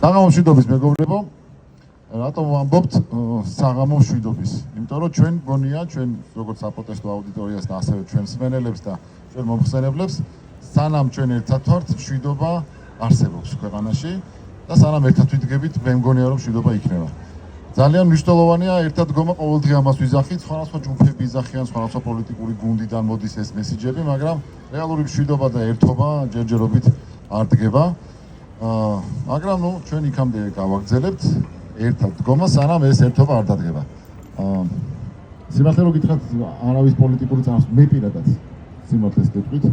საღამო მშვიდობის მეგობრებო, რატომ ვამბობთ საღამო მშვიდობის? იმიტომ რომ ჩვენ გონია, ჩვენ როგორც საპროტესტო აუდიტორიას და ასევე ჩვენ მსმენელებს და ჩვენ მომხსენებლებს, სანამ ჩვენ ერთად ვართ, მშვიდობა არსებობს ქვეყანაში და სანამ ერთად ვიდგებით, მე მგონია რომ მშვიდობა იქნება. ძალიან მნიშვნელოვანია ერთად დგომა ყოველდღე ამას ვიზახით, სხვადასხვა ჯგუფები იზახიან, სხვადასხვა პოლიტიკური გუნდიდან მოდის ეს მესიჯები, მაგრამ რეალური მშვიდობა და ერთობა ჯერჯერობით არ დგება. მაგრამ ჩვენ იქამდე გავაგრძელებთ ერთად დგომა, სანამ ეს ერთობა არ დადგება. სიმართლე რომ გითხრათ, არავის პოლიტიკური წარსული, მე პირადად სიმართლეს გეტყვით,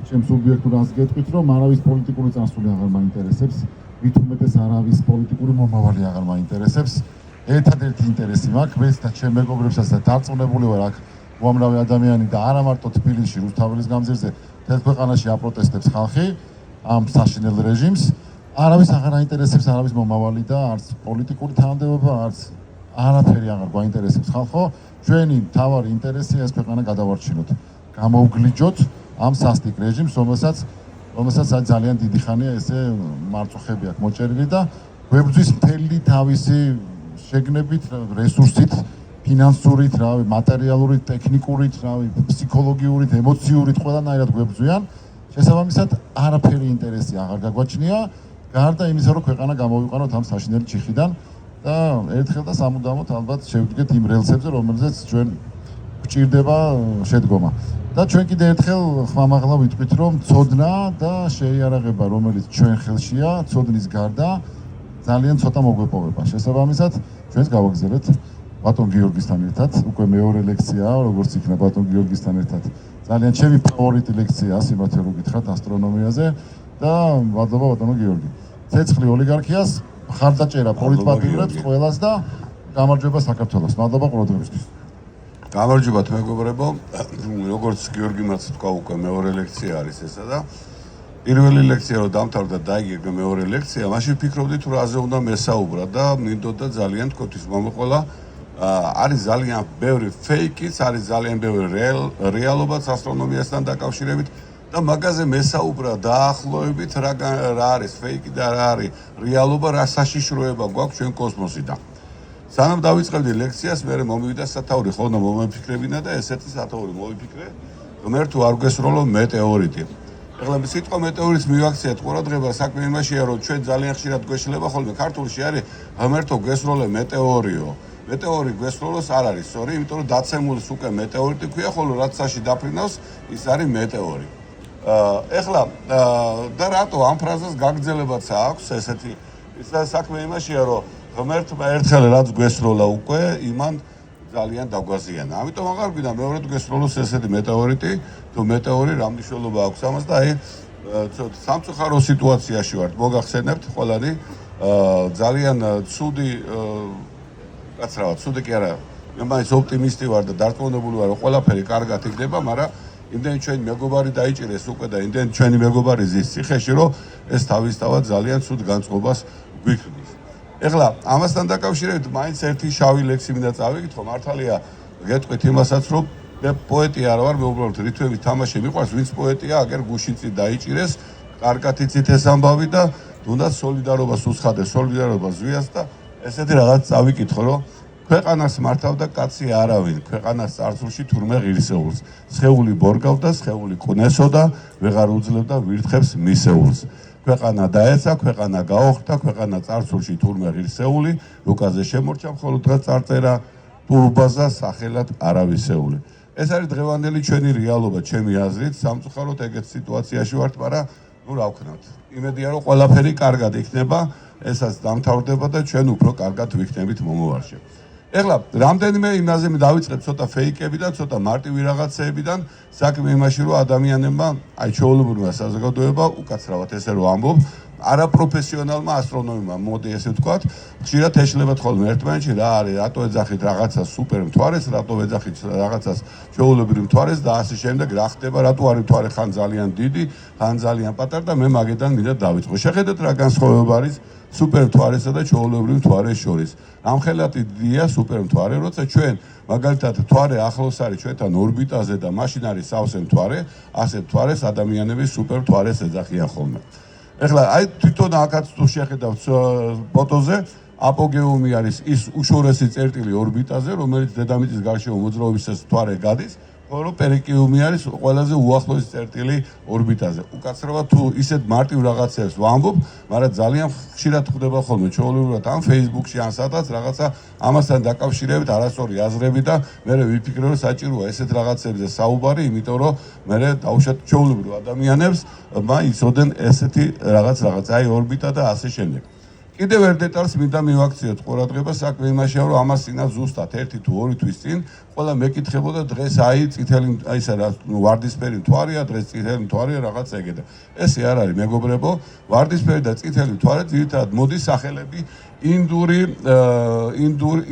ჩემ სუბიექტურ აზრს გეტყვით, რომ არავის პოლიტიკური წარსული აღარ მაინტერესებს, მით უმეტეს არავის პოლიტიკური მომავალი აღარ მაინტერესებს. ერთადერთი ინტერესი მაქვს, მეც და ჩემ მეგობრებსაც და დარწმუნებული ვარ, აქ უამრავი ადამიანი და არა მარტო თბილისში, რუსთაველის გამზირზე, მთელ ქვეყანაში აპროტესტებს ხალხი ამ საშინელ რეჟიმს. არავის აღარ აინტერესებს არავის მომავალი და არც პოლიტიკური თანამდებობა, არც არაფერი აღარ გვაინტერესებს ხალხო. ჩვენი მთავარი ინტერესია ეს ქვეყანა გადავარჩინოთ, გამოვგლიჯოთ ამ სასტიკ რეჟიმს, რომელსაც ძალიან დიდი ხანია ესე მარწუხები აქვს მოჭერილი და გვებრძვის მთელი თავისი შეგნებით, რესურსით, ფინანსურით, მატერიალურით, ტექნიკურით, ფსიქოლოგიურით, ემოციურით, ყველანაირად გვებრძვიან. შესაბამისად, არაფერი ინტერესი აღარ გაგვაჩნია, გარდა იმისა, რომ ქვეყანა გამოვიყვანოთ ამ საშინელი ჩიხიდან და ერთხელ და სამუდამოდ ალბათ შევდგეთ იმ რელსებზე, რომელზეც ჩვენ გვჭირდება შედგომა. და ჩვენ კიდე ერთხელ ხმამაღლა ვიტყვით, რომ ცოდნა და შეიარაღება, რომელიც ჩვენ ხელშია, ცოდნის გარდა ძალიან ცოტა მოგვეპოვება. შესაბამისად, ჩვენს გავაგრძელებთ ბატონ გიორგისთან ერთად, უკვე მეორე ლექციაა, როგორც იქნება ბატონ გიორგისთან ერთად. ძალიან ჩემი ფავორიტი ლექციაა, სიმართლე რომ გითხრათ, ასტრონომიაზე და მადლობა ბატონო გიორგი. ცეცხლი ოლიგარქიას, მხარდაჭერა პოლიტპატიმრებს ყველას და გამარჯვება საქართველოს. მადლობა ყურადღებისთვის. გამარჯვებათ მეგობრებო, როგორც გიორგი მაც თქვა, უკვე მეორე ლექცია არის ესა და პირველი ლექცია რომ დამთავრდა და დაიგეგმა მეორე ლექცია, მაშინ ვფიქრობდი თუ რაზე უნდა მესაუბრა და მინდოდა ძალიან თქოთვის მომეყოლა. არის ძალიან ბევრი ფეიკიც, არის ძალიან ბევრი რეალობაც ასტრონომიასთან დაკავშირებით და მაგაზე მესაუბრა დაახლოებით რა არის ფეიკი და რა არის რეალობა, რა საშიშროება გვაქვს ჩვენ კოსმოსიდან. სანამ დავიწყებდი ლექციას, მე მომივიდა სათაური, ხოლმე მომიფიქრებინა და ესეთი სათაური მოვიფიქრე, ღმერთო არ გესროლო მეტეორიტი. ეხლა სიტყვა მეტეორიტს მივაქციათ ყურადღება, საქმე იმაშია, რომ ჩვენ ძალიან ხშირად გვეშლება ხოლმე ქართულში არის ღმერთო გესროლე მეტეორიო. მეტეორი გესროლოს არ არის სწორი, იმიტომ რომ დაცემულს უკვე მეტეორიტი ქვია, ხოლო რაც საში დაფრინავს, ის არის მეტეორი. ეხლა და რატო ამ ფრაზას გაგრძელებაც აქვს ესეთი საქმე იმაშია, რომ ღმერთმა ერთხელ რაც გვესროლა უკვე, იმან ძალიან დაგვაზიანა. ამიტომ აღარ გვინდა მეორედ გვესროლოს ესეთი მეტეორიტი, თუ მეტეორი რა მნიშვნელობა აქვს ამას და აი სამწუხარო სიტუაციაში ვართ. მოგახსენებთ ყველანი ძალიან ცუდი კაცრავად, ცუდი კი არა, მე მაინც ოპტიმისტი ვარ და დარწმუნებული ვარ, რომ ყველაფერი კარგად იქნება, მაგრამ იმდენი ჩვენი მეგობარი დაიჭირეს უკვე და იმდენი ჩვენი მეგობარი ზის ციხეში, რომ ეს თავისთავად ძალიან ცუდ განწყობას გვიქმნის. ეხლა ამასთან დაკავშირებით მაინც ერთი შავი ლექსი მინდა წავიკითხო, მართალია გეტყვით იმასაც, რომ მე პოეტი არ ვარ, მე უბრალოდ რითმებით თამაში მიყვარს, ვინც პოეტია, აგერ გუშინწი დაიჭირეს, კარგად იცით ეს ამბავი და თუნდაც სოლიდარობას უცხადეს, სოლიდარობას ზვიას და ესეთი რაღაც წავიკითხო, რომ ქვეყანას მართავდა კაცი არავინ, ქვეყანას წარსულში თურმე ღირსეულს. სხეული ბორგავდა, სხეული კუნესოდა, ვეღარ უძლევდა ვირთხებს მისეულს. ქვეყანა დაეცა, ქვეყანა გაოხდა, ქვეყანა წარსულში თურმე ღირსეული, რუკაზე შემორჩა მხოლოდ დღეს წარწერა, ტურბაზა სახელად არავისეული. ეს არის დღევანდელი ჩვენი რეალობა, ჩემი აზრით, სამწუხაროდ ეგეთ სიტუაციაში ვართ, მაგრამ ნუ რა ვქნათ. იმედია რომ ყველაფერი კარგად იქნება, ესაც დამთავრდება და ჩვენ უფრო კარგად ვიქნებით მომავალში. ეხლა რამდენიმე იმაზე დავიწყებ ცოტა ფეიკები და ცოტა მარტივი რაღაცეებიდან, საქმე იმაში რომ ადამიანებმა, აი ჩვეულებრივმა საზოგადოება უკაცრავად ესე რომ ამბობ, არაპროფესიონალმა ასტრონომებმა, მოდი ესე ვთქვათ, ხშირად ეშლებათ ხოლმე ერთმანეთში რა არის, რატო ეძახით რაღაცას სუპერ მთვარეს, რატო ეძახით რაღაცას ჩვეულებრივ მთვარეს და ასე შემდეგ, რა ხდება, რატო არის მთვარე ხან ძალიან დიდი, ხან ძალიან პატარა და მე მაგედან მინდა დავიწყო. შეხედეთ რა განსხვავება არის სუპერ მთვარესა და ჩვეულებრივ მთვარეს შორის. ამხელად იდეა სუპერ მთვარე, როცა ჩვენ მაგალითად მთვარე ახლოს არის ჩვენთან ორბიტაზე და მაშინ არის სავსე მთვარე, ასე მთვარეს ადამიანები სუპერ მთვარეს ეძახიან ხოლმე. ეხლა აი თვითონ აქაც თუ შეხედავთ ფოტოზე აპოგეუმი არის ის უშორესი წერტილი ორბიტაზე, რომელიც დედამიწის გარშემო მოძრაობისას მთვარე გადის, ხოლო პერიკიუმი არის ყველაზე უახლოესი წერტილი ორბიტაზე. უკაცრავად თუ ისეთ მარტივ რაღაცებს ვამბობ, მაგრამ ძალიან ხშირად ხდება ხოლმე ჩვეულებრივად ამ Facebook-ში ან სადაც რაღაცა ამასთან დაკავშირებით არასწორი აზრები და მე ვიფიქრე რომ საჭიროა ესეთ რაღაცებზე საუბარი, იმიტომ რომ მე დავუშვათ ჩვეულებრივ ადამიანებს იცოდნენ ესეთი რაღაც აი ორბიტა და ასე შემდეგ. კიდევ ერთ დეტალს მინდა მივაქციოთ ყურადღება საქმე იმაშია რომ ამას წინა ზუსტად 1 თუ 2 თვის წინ ყველა მეკითხებოდა დღეს აი წითელი აი ესა რა ვარდისფერი მთვარეა დღეს წითელი მთვარეა რაღაც ეგედა ესე არ არის მეგობრებო ვარდისფერი და წითელი მთვარე ძირითადად მოდის სახელები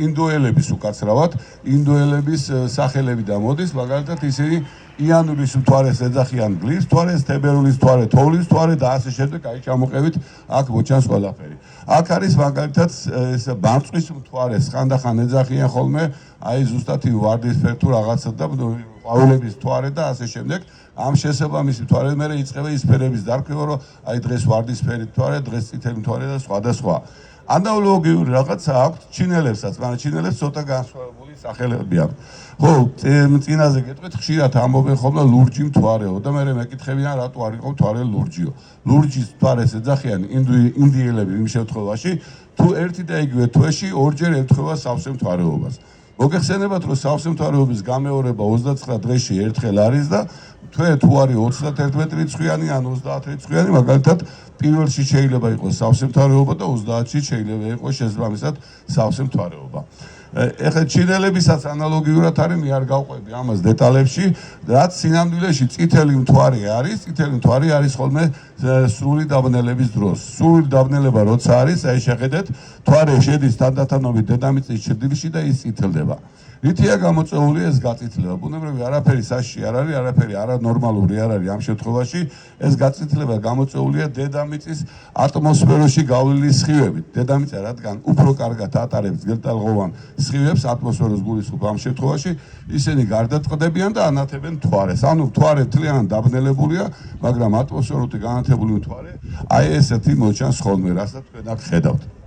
ინდოელების უკაცრავად ინდოელების სახელებიდან მოდის მაგალითად ისინი იანურის მთვარეს ეძახიან გლის მთვარეს, თებერვლის მთვარე, თოვლის მთვარე და ასე შემდეგ, აი ჩამოყევით აქ მოჩანს ყველაფერი. აქ არის მაგალითად ეს ბარწყვის მთვარეს ხანდახან ეძახიან ხოლმე, აი ზუსტად ვარდისფერ თუ რაღაცა და ყვავილების მთვარე და ასე შემდეგ. ამ შესაბამისი მთვარე მე იწყება ის ფერების დარქმევა, რომ აი დღეს ვარდისფერი მთვარე, დღეს წითელი მთვარე და სხვადასხვა. ანალოგიური რაღაცა აქვს ჩინელებსაც, მაგრამ ჩინელებს ცოტა განსხვავებული სახელები აქვს. ხო, წინაზე გეტყვით, ხშირად ამბობენ ხოლმე ლურჯი მთვარეო და მე მეკითხებიან რატო არ იყო მთვარე ლურჯიო. ლურჯის მთვარეს ეძახიან ინდიელები იმ შემთხვევაში, თუ ერთი და იგივე თვეში ორჯერ ემთხვევა სავსე მთვარეობას. მოგეხსენებათ, რომ სავსე მთვარეობის გამეორება 29 დღეში ერთხელ არის და თვე თუ არის 31 რიცხვიანი ან 30 რიცხვიანი, მაგალითად პირველში შეიძლება იყოს სავსე მთვარეობა და 30-ში შეიძლება იყოს შესაბამისად სავსე მთვარეობა. ეხლა ჩინელებისაც ანალოგიურად არის, მე არ გავყვები ამას დეტალებში, რაც სინამდვილეში წითელი მთვარე არის, წითელი მთვარე არის ხოლმე სრული დაბნელების დროს. სრული დაბნელება როცა არის, აი შეხედეთ, მთვარე შედის თანდათანობით დედამიწის ჭრილში და ის წითლდება. რითია გამოწვეული ეს გაწითლება? ბუნებრივი არაფერი საშიში არ არის, არაფერი არანორმალური არ არის ამ შემთხვევაში. ეს გაწითლება გამოწვეულია დედამიწის ატმოსფეროში გავლილი სხივებით. დედამიწა რადგან უფრო კარგად ატარებს გელტალღოვან სხივებს ატმოსფეროს გულისხმობ ამ შემთხვევაში, ისინი გარდაწყდებიან და ანათებენ მთვარეს. ანუ მთვარე მთლიანად დაბნელებულია, მაგრამ ატმოსფეროთი განათებული მთვარე აი ესეთი მოჩანს ხოლმე, რასაც თქვენ აქ ხედავთ.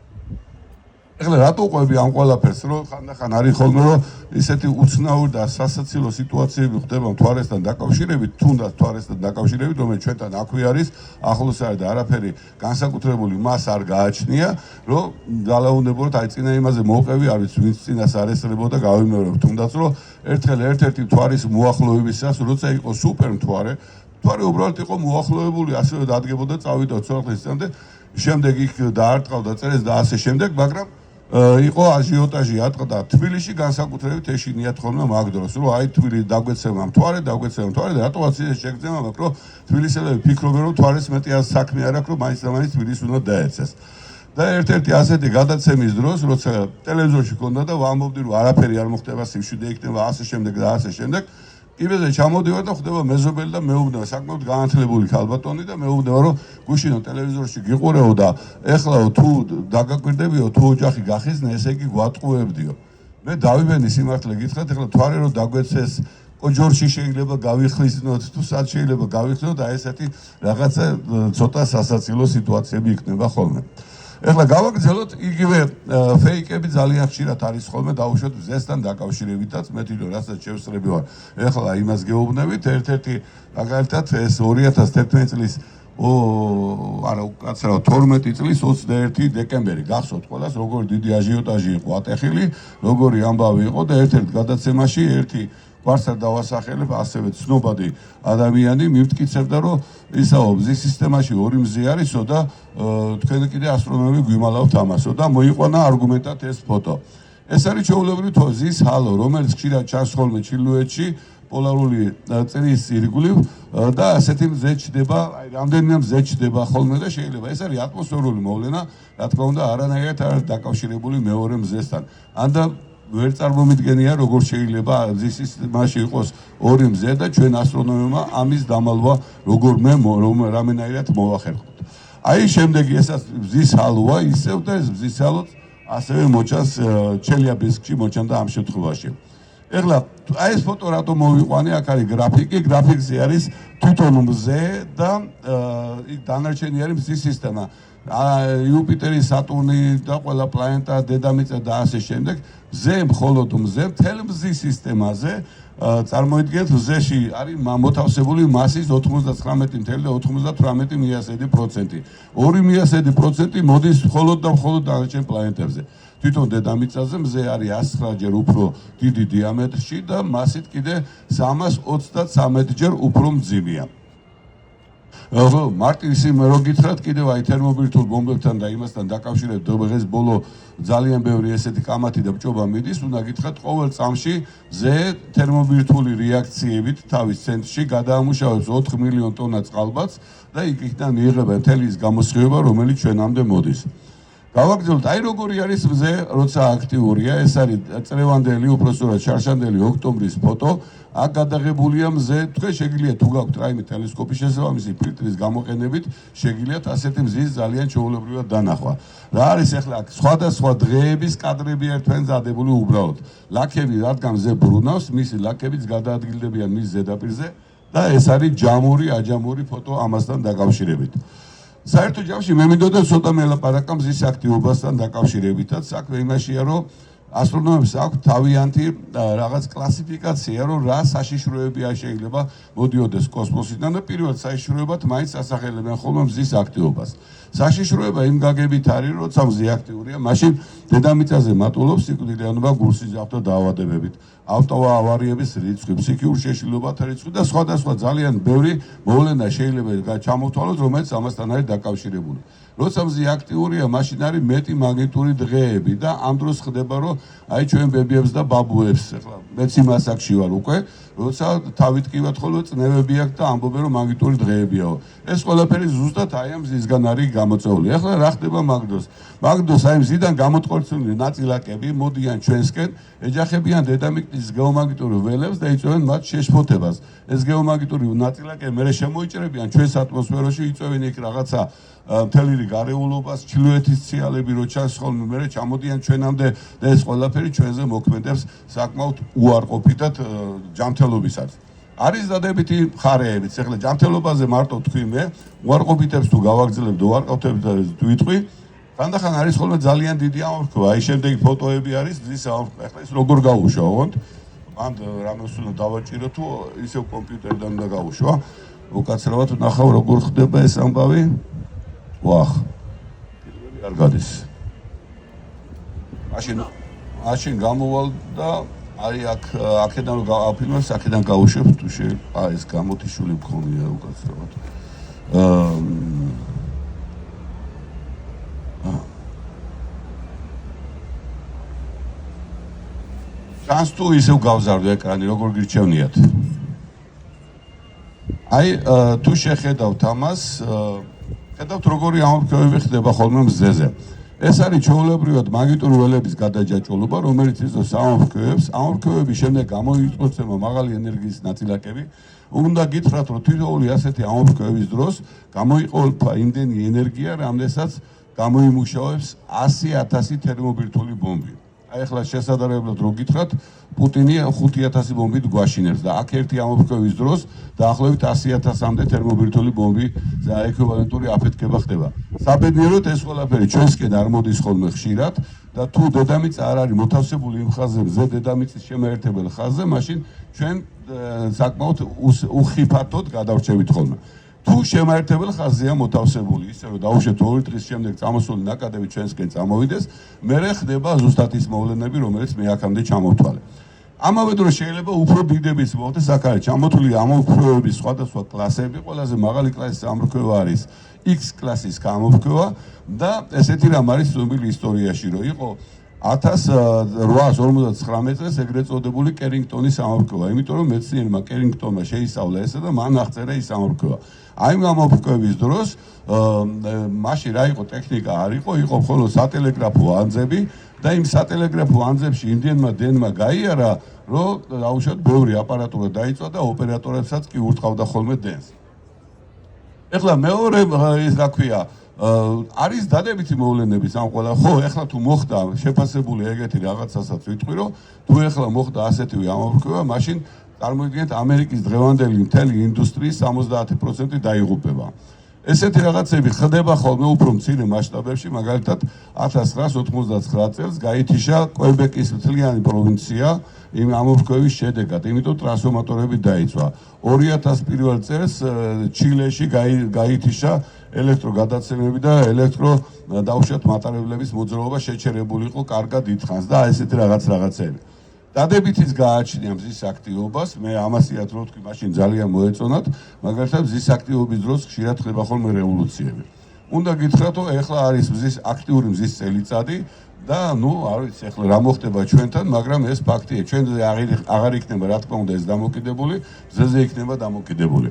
ეხლა რატო ყვები ამ ყველაფერს, რომ ხანდახან არის ხოლმე, რომ ისეთი უცნაური და სასაცილო სიტუაციები ხდება მთვარესთან დაკავშირებით, თუნდაც მთვარესთან დაკავშირებით, რომელიც ჩვენთან აქვე არის, ახლოს არის და არაფერი განსაკუთრებული მას არ გააჩნია, რომ დალაუნებოთ, აი წინა იმაზე მოვყევი, არ ვიცი, ვინც წინას არ ესწრებოდა, გავიმეორებ, თუნდაც რომ ერთხელ ერთ-ერთი მთვარის მოახლოებისას, როცა იყო სუპერ მთვარე, მთვარე უბრალოდ იყო მოახლოებული, ასევე დადგებოდა, წავიდა ცოცხლის წამდე, შემდეგ იქ დაარტყავდა წერეს და ასე შემდეგ, მაგრამ იყო აჟიოტაჟი ატყდა თბილისში განსაკუთრებით ეშინიათ ხოლმე მაგ დროს რომ აი თბილი დაგვეცემა მთვარე და რატოაც ეს შეგრძემა მაგრამ რომ თბილისელები ფიქრობენ რომ მთვარეს მეტი საქმე არ აქვს რომ მაინც და მაინც თბილისს უნდა დაეცეს და ერთ-ერთი ასეთი გადაცემის დროს როცა ტელევიზორში ქონდა და ვამბობდი რომ არაფერი არ მოხდება სიმშვიდე იქნება ასე შემდეგ და ასე შემდეგ იბეზე ჩამოდივარ და ხვდება მეზობელი და მეუბნება საკმაოდ განათლებული ქალბატონი და მეუბნება რომ გუშინო ტელევიზორში გიყურეო და ეხლაო თუ დაგაკვირდებიო თუ ოჯახი გახიზნე ესე იგი გვატყუებდიო მე დავიბენი სიმართლე გითხრათ ეხლა თვარე რომ დაგვეცეს ოჯორში შეიძლება გავიხლისნოთ თუ სად შეიძლება გავიხსნოთ და ესეთი რაღაცა ცოტა სასაცილო სიტუაციები იქნება ხოლმე ეხლა გავაგრძელოთ იგივე ფეიკები ძალიან ხშირად არის ხოლმე დაუშვათ მზესთან დაკავშირებითაც მე თვითონ რასაც შევსწრები ვარ ეხლა იმას გეუბნებით ერთ-ერთი მაგალითად ეს 2011 წლის არა უკაცრავ 12 წლის 21 დეკემბერი გახსოვთ ყველას როგორი დიდი აჟიოტაჟი იყო ატეხილი როგორი ამბავი იყო და ერთ-ერთ გადაცემაში ერთი ვარსად დავასახელებ ასევე ცნობადი ადამიანი მიმტკიცებდა რომ ისაო მზის სისტემაში ორი მზი არისო და თქვენ კიდე ასტრონომები გვიმალავთ ამასო და მოიყვანა არგუმენტად ეს ფოტო ეს არის ჩვეულებრივი მზის ჰალო რომელიც ხშირად ჩანს ხოლმე ჩრდილოეთში პოლარული წრის ირგვლივ და ასეთი მზე ჩდება აი რამდენიმე მზე ჩდება ხოლმე და შეიძლება ეს არის ატმოსფერული მოვლენა რა თქმა უნდა არანაირად არ დაკავშირებული მეორე მზესთან ანდა ვერ წარმომიდგენია როგორ შეიძლება მზის სისტემაში იყოს ორი მზე და ჩვენ ასტრონომებმა ამის დამალვა როგორ მე რამენაირად მოვახერხოთ. აი შემდეგი ესაც მზის ჰალოა ისევ და ეს მზის ჰალოც ასევე მოჩანს ჩელიაბინსკში მოჩანდა ამ შემთხვევაში. ეხლა აი ეს ფოტო რატო მოვიყვანე, აქ არის გრაფიკზე არის თვითონ მზე და იქ დანარჩენი არის მზის სისტემა. იუპიტერი, სატურნი და ყველა პლანეტა, დედამიწა და ასე შემდეგ. მზე მხოლოდ მზე, მთელ მზის სისტემაზე წარმოიდგენთ მზეში არის მოთავსებული მასის 99.98%. 2% მოდის მხოლოდ და მხოლოდ დანარჩენ პლანეტებზე. თვითონ დედამიწაზე მზე არის 109-ჯერ უფრო დიდი დიამეტრში და მასით კიდე 333-ჯერ უფრო მძიმეა. მარტის იმ რო გითხრათ კიდევ აი თერმობირთულ ბომბებთან და იმასთან დაკავშირებით დღეს ბოლო ძალიან ბევრი ესეთი კამათი და ბჭობა მიდის, უნდა გითხრათ ყოველ წამში მზე თერმობირთული რეაქციებით თავის ცენტრში გადაამუშავებს 4 მილიონ ტონა წყალბადს და იქიდან მიიღება მთელი ის გამოსხივება, რომელიც ჩვენამდე მოდის. გავაგრძელოთ, აი როგორი არის მზე, როცა აქტიურია, ეს არის წლევანდელი, უпростоრად შარშანდელი ოქტომბრის ფოტო. აქ გადაღებულია მზე, თქვენ შეგიძლიათ თუ გაქვთ რაიმე ტელესკოპი შესაბამისი ფილტრის გამოყენებით, შეგიძლიათ ასეთი მზის ძალიან ჩვეულებრივად დანახვა. რა არის ახლა აქ სხვადასხვა დღეების კადრები ერთმანეთს დადებული უბრალოდ. ლაქები რადგან მზე ბრუნავს, მისი ლაქებიც გადაადგილდებიან მის ზედაპირზე და ეს არის აჯამური ფოტო ამასთან დაკავშირებით. საერთო ჯამში მე მინდოდა ცოტა მელაპარაკა მზის აქტიობასთან დაკავშირებითაც. საქმე იმაშია, რომ ასტრონომებს აქვს თავიანთი რაღაც კლასიფიკაცია, რომ რა საშიშროები შეიძლება მოდიოდეს კოსმოსიდან და პირველ საშიშროებად მაინც ასახელებენ ხოლმე მზის აქტიობას. საშიშროება იმ გაგებით არის, როცა მზე აქტიურია, მაშინ დედამიწაზე მატულობს სიკვდილიანობა გულსიზავთო დაავადებებით, ავტოავარიების რიცხვი, ფსიქიურ შეშლილობათა რიცხვი და სხვადასხვა ძალიან ბევრი მოვლენა შეიძლება ჩამოთვალოთ, რომელიც ამასთან არის დაკავშირებული. როცა მზე აქტიურია, მაშინ არის მეტი მაგნიტური დღეები და ამ დროს ხდება, რომ აი ჩვენ ბებიებს და ბაბუებს, ახლა მეც იმ ასაკში ვარ უკვე, როცა თავით კივათ ხოლმე წნევები აქვს და ამბობენ, რომ მაგნიტური დღეებიაო. ეს ყველაფერი ზუსტად აი ამ მზისგან არის გამოწვეული. ახლა რა ხდება მაგდროს? მაგდროს აი მზიდან გამოწყორცული ნაწილაკები მოდიან ჩვენსკენ, ეჯახებიან დედამიწის გეომაგნიტურ ველებს და იწვევენ მათ შეშფოთებას. ეს გეომაგნიტური ნაწილაკები მერე შემოიჭრებიან ჩვენს ატმოსფეროში, იწვევენ იქ რაღაცა მთელი გარეულობას, ჩრდილოეთის ციალები რო ჩანს ხოლმე, მერე ჩამოდიან ჩვენამდე და ეს ყველაფერი ჩვენზე მოქმედებს საკმაოდ უარყოფითად ჯანმრთელობისაც. არის დადებითი მხარეებიც. ახლა ჯანმრთელობაზე მარტო თქვი მე, უარყოფითებს თუ გავაგრძელებთ, უარყოფითებს თუ ვიტყვი, თანდახან არის ხოლმე ძალიან დიდი ამოფრქვევა. აი შემდეგი ფოტოები არის მზის ამოფრქვევა. ახლა ეს როგორ გავუშვათ? მან რამეს უნდა დავაჭირო თუ ისევ კომპიუტერიდან უნდა გავუშვა. უკაცრავად ნახავ როგორ ხდება ეს ამბავი. ვახ. პირველი არ გადის. მაშინ გამოვალ და აი აქედან რომ გავაფილმებს, აქედან გავუშვებ თუ შეიძლება ეს გამოთიშული მქონია უკაცრავად. ჩანს თუ ისევ გავზარდო ეკრანი, როგორ გირჩევნიათ? აი თუ შეხედავთ ამას, ხედავთ როგორი ამოფრქვევები ხდება ხოლმე მზეზე. ეს არის ჩვეულებრივად მაგნიტური ველების გადაჯაჭვულობა, რომელიც იწვევს ამოფრქვევების შემდეგ გამოიწვება მაღალი ენერგიის ნაწილაკები. უნდა გითხრათ, რომ თითოეული ასეთი ამოფრქვევის დროს გამოიყოფა იმდენი ენერგია, რამდენსაც გამოიმუშავებს 100,000 თერმობირთული ბომბი. აი ახლა შესაძლებლად რო გითხრათ, პუტინი 5,000 ბომბით გვაშინებს და აქ ერთი ამოფრქვევის დროს დაახლოებით 100,000-მდე თერმობირთული ბომბი ეკვივალენტური აფეთქება ხდება. საბედნიეროდ ეს ყველაფერი ჩვენსკენ არ მოდის ხოლმე ხშირად და თუ დედამიწა არ არის მოთავსებული იმ ხაზზე, მზე დედამიწის შემაერთებელ ხაზზე, მაშინ ჩვენ საკმაოდ უხიფათოდ გადავრჩებით ხოლმე. თუ შემაერთებელ ხაზზეა მოთავსებული, ისე რომ დაუშვათ 2 დღის შემდეგ წამოსული ნაკადები ჩვენსკენ წამოვიდეს, მერე ხდება ზუსტად ის მოვლენები, რომელიც მე აქამდე ჩამოვთვალე. ამავე დროს შეიძლება უფრო დიდების მოხდეს, აქ არის ჩამოთვლილი ამოფრქვევების სხვადასხვა კლასები, ყველაზე მაღალი კლასის ამოფრქვევა არის X კლასის ამოფრქვევა და ესეთი რამ არის ცნობილი ისტორიაში, რომ იყო 1859 წელს ეგრეთ წოდებული კერინგტონის ამოფრქვევა, იმიტომ რომ მეცნიერმა კერინგტონმა შეისწავლა ესა და მან აღწერა ის ამოფრქვევა. აი ამ ამოფრქვევის დროს მაშინ რა იყო ტექნიკა არ იყო, იყო მხოლოდ სატელეგრაფო ანძები და იმ სატელეგრაფო ანძებში იმდენმა დენმა გაიარა, რომ დაუშვათ ბევრი აპარატურა დაიწვა და ოპერატორებსაც კი ურტყავდა ხოლმე დენს. ეხლა მეორე ის რა ქვია, არის დადებითი მოვლენები ამ ყველა. ხო, ეხლა თუ მოხდა შეფასებული ეგეთი რაღაცასაც ვიტყვი, რომ თუ ეხლა მოხდა ასეთივე ამოფრქვევა, მაშინ წარმოიდგინეთ ამერიკის დღევანდელი მთელი ინდუსტრიის 70% დაიღუპება. ესეთი რაღაცები ხდება ხოლმე უფრო მცირე მასშტაბებში, მაგალითად 1999 წელს გაითიშა კვებეკის მთლიანი პროვინცია იმ ამოფრქვევის შედეგად, იმიტომ ტრანსფორმატორები დაიწვა. 2001 წელს ჩილეში გაითიშა ელექტროგადაცემები და ელექტროდაუშვათ მატარებლების მოძრაობა შეჩერებული იყო კარგად დიდხანს და ესეთი რაღაცები. დადებითიც გააჩნია მზის აქტივობას, მე ამასიათ რო ვთქვი, მაშინ ძალიან მოეწონათ, მაგალითად მზის აქტივობის დროს ხშირად ხდება ხოლმე რევოლუციები. უნდა გითხრათ, რომ ეხლა არის აქტიური მზის წელიწადი და არ ვიცი ეხლა რა მოხდება ჩვენთან, მაგრამ ეს ფაქტია. ჩვენზე აღარ იქნება რა თქმა უნდა ეს დამოკიდებული, მზეზე იქნება დამოკიდებული.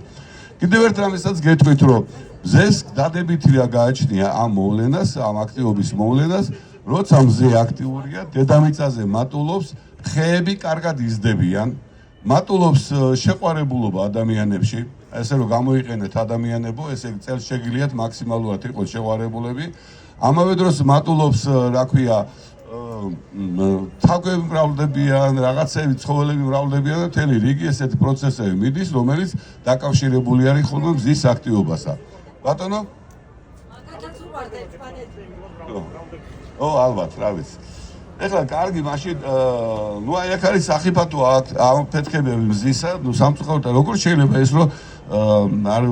კიდევ ერთ რამესაც გეტყვით, რომ მზეს დადებითი რა გააჩნია ამ მოვლენას, ამ აქტივობის მოვლენას, როცა მზე აქტიურია, დედამიწაზე მატულობს ხეები კარგად იზრდებიან, მატულობს შეყვარებულობა ადამიანებში, ესე რომ გამოიყენეთ ადამიანებო, ესე წელს შეგიძლიათ მაქსიმალურად იყოს შეყვარებულები. ამავე დროს მატულობს, რა ქვია, თაგვები მრავლდებიან, რაღაცები, ცხოველები მრავლდებიან და მთელი რიგი ესეთი პროცესები მიდის, რომელიც დაკავშირებული არის ხოლმე მზის აქტივობასთან. ბატონო? ალბათ, რა ვიცი. ეხლა კარგი, მაშინ აი აქ არის სახიფათო ამ ფეთქებები მზისა, სამწუხაროდ როგორ შეიძლება ეს რომ არ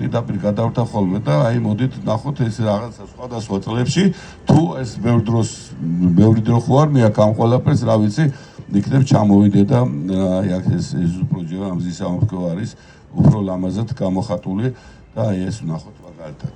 პირდაპირ გადავარდა ხოლმე და აი მოდით ნახოთ ეს რაღაცა სხვადასხვა წლებში თუ ეს ბევრი დრო ხო არ მე აქ ამ ყველაფერს რა ვიცი იქნებ ჩამოვიდე და აი აქ ეს უფრო ჯერ ამ მზის ამოფრქვევა არის უფრო ლამაზად გამოხატული და აი ეს ნახოთ მაგალითად.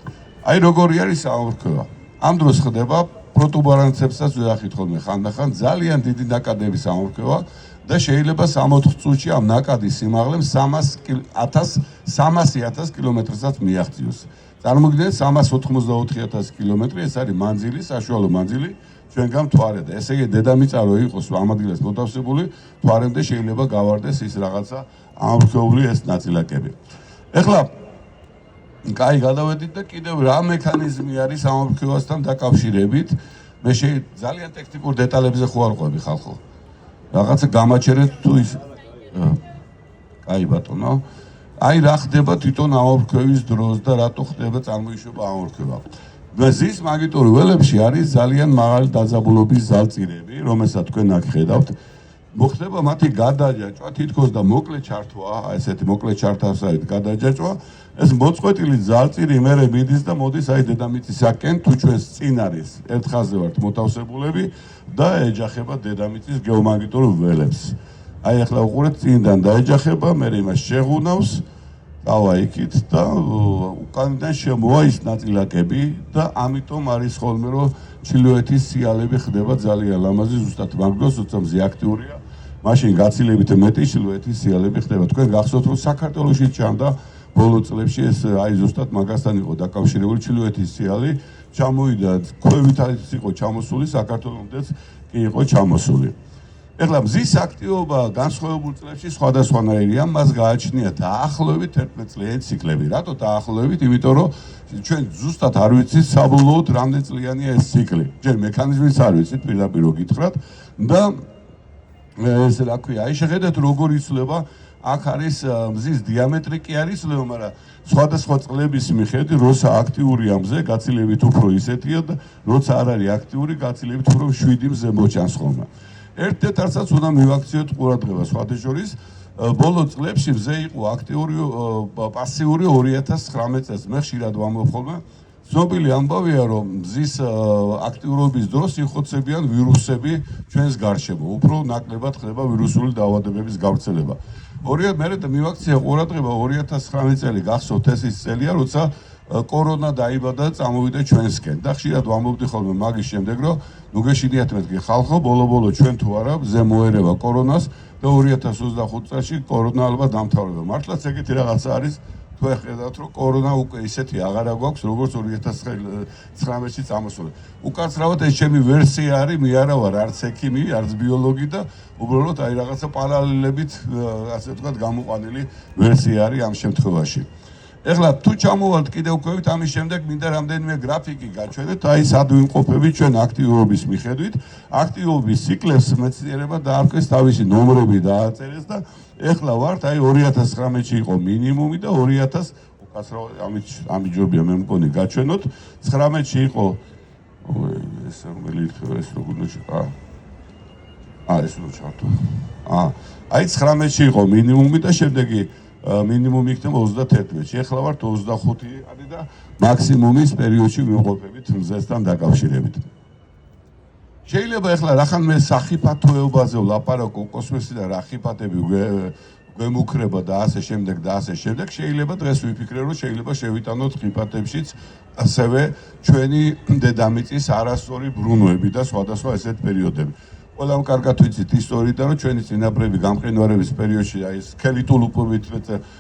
აი როგორი არის ამოფრქვევა. ამ დროს ხდება პროტუბარანცებსაც ვეახით ხოლმე ხანდახან ძალიან დიდი ნაკადების ამოფრქვევა და შეიძლება 64 წუთში ამ ნაკადის სიმაღლემ 300,000 კილომეტრსაც მიაღწიოს. წარმოგიდგენთ 384,000 კილომეტრი, ეს არის მანძილი, საშუალო მანძილი ჩვენგან მთვარე და ესე იგი დედამიწა რო იყოს ამ ადგილას მოთავსებული, მთვარემდე შეიძლება გავარდეს ის რაღაცა ამოფრქვეული ეს ნაწილაკები. ეხლა კაი გადავედით და კიდევ რა მექანიზმი არის ამოფრქვევასთან დაკავშირებით. მე ძალიან ტექნიკურ დეტალებზე ხო არ ყვები ხალხო. რაღაცა გამაჩერეთ თუ ის კაი ბატონო. აი რა ხდება თვითონ ამოფრქვევის დროს და რატო ხდება წარმოიშვება ამოფრქვევა. მზის მაგიტორი ველებში არის ძალიან მაღალი დაძაბულობის ზალწირები, რომელსაც თქვენ აქ ხედავთ. მოხდება მათი გადაჯაჭვა, თითქოს და მოკლე ჩართვა, ესეთი მოკლე ჩართვასავით გადაჯაჭვა. ეს მოწყვეტილი ზალწირი მერე მიდის და მოდის აი დედამიწისაკენ, თუ ჩვენს წინ არის ერთ ხაზზე ვართ მოთავსებულები და ეჯახება დედამიწის გეომაგნიტურ ველებს. აი ახლა უყურეთ წინიდან დაეჯახება, მერე იმას შეღუნავს, დავა იქით და უკანიდან შემოვა ის ნაწილაკები და ამიტომ არის ხოლმე რომ ჩრდილოეთის სიალები ხდება ძალიან ლამაზი, ზუსტად მაგ დროს, როცა მზე აქტიურია, მაშინ გაცილებით მეტი ჩრდილოეთის სიალები ხდება. თქვენ გახსოვთ რომ საქართველოში ჩამდა ბოლო წლებში ეს აი ზუსტად მაგასთან იყო დაკავშირებული ჩრდილოეთის სიალი, ჩამოვიდა ქვევითაც იყო ჩამოსული, საქართველოსდაც კი იყო ჩამოსული. ეხლა მზის აქტივობა განსხვავებულ წლებში სხვადასხვანაირია, მას გააჩნია დაახლოებით 11 წლიანი ციკლები. რატო დაახლოებით? იმიტომ რომ ჩვენ ზუსტად არ ვიცით საბოლოოდ რამდენი წლიანია ეს ციკლი. ჯერ მექანიზმიც არ ვიცით, პირდაპირ რო გითხრათ და ეს რა ქვია, აი შეხედეთ როგორ იცვლება. აქ არის მზის დიამეტრი კი არ იცვლება, მაგრამ სხვადასხვა წლების მიხედვით, როცა აქტიურია მზე, გაცილებით უფრო ისეთია და როცა არ არის აქტიური, გაცილებით უფრო 7 მზე მოჩანს ხოლმე. ერთ დეტალსაც უნდა მივაქციოთ ყურადღება სხვადასხვის. ბოლო წლებში მზე იყო აქტიური პასიური 2019 წელს. მე ხშირად ვამბობ ხოლმე, ცნობილი ამბავია, რომ მზის აქტიურობის დროს იხოცებიან ვირუსები ჩვენს გარშემო. უფრო ნაკლებად ხდება ვირუსული დაავადებების გავრცელება. მე მივაქცია ყურადღება 2019 წელი გახსოვთ ეს ის წელია, როცა კორონა დაიბადა და წამოვიდა ჩვენსკენ და ხშირად ვამბობდი ხოლმე მაგის შემდეგ, რომ ნუ გეშინიათ მეთქი ხალხო, ბოლო ჩვენ თუ არა ზე მოერევა კორონას და 2025 წელში კორონა ალბათ დამთავრდება. მართლაც ეგეთი რაღაცა არის. თუ ხედავთ რომ კორონა უკვე ისეთი აღარა გვაქვს როგორც 2019-ში წამოსული. უკაცრავად ეს ჩემი ვერსია არის, მე არა ვარ არც ექიმი, არც ბიოლოგი და უბრალოდ აი რაღაცა პარალელებით ასე ვთქვათ გამოყვანილი ვერსია არის ამ შემთხვევაში. ეხლა თუ ჩამოვალთ კიდევ ქვევით ამის შემდეგ მინდა რამდენიმე გრაფიკი გაჩვენეთ აი სად ვიმყოფებით ჩვენ აქტიურობის მიხედვით აქტიურობის ციკლებს მეცნიერება დაარქვეს თავისი ნომრები დააწერეს და ეხლა ვართ აი 2019-ში იყო მინიმუმი და 2000 ამით ჯობია მე მგონი გაჩვენოთ 19-ში იყო ეს რომელი ეს როგორ ეს რო ჩართო აი 19-ში იყო მინიმუმი და შემდეგი მინიმუმი იქნება 31-ში. ეხლა ვართ 25 არის და მაქსიმუმის პერიოდში ვიმყოფებით მზესთან დაკავშირებით. შეიძლება ეხლა რახან მე სახიფათოებაზე ვლაპარაკო კოსმოსი და რა ხიფათები გვემუქრება და ასე შემდეგ და ასე შემდეგ შეიძლება დღეს ვიფიქრე რომ შეიძლება შევიტანოთ ხიფათებშიც ასევე ჩვენი დედამიწის არასწორი ბრუნვები და სხვადასხვა ესეთ პერიოდები. ყველამ კარგად ვიცით ისტორიიდან რომ ჩვენი წინაპრები გამყინვარების პერიოდში აი სქელი ტულუპებით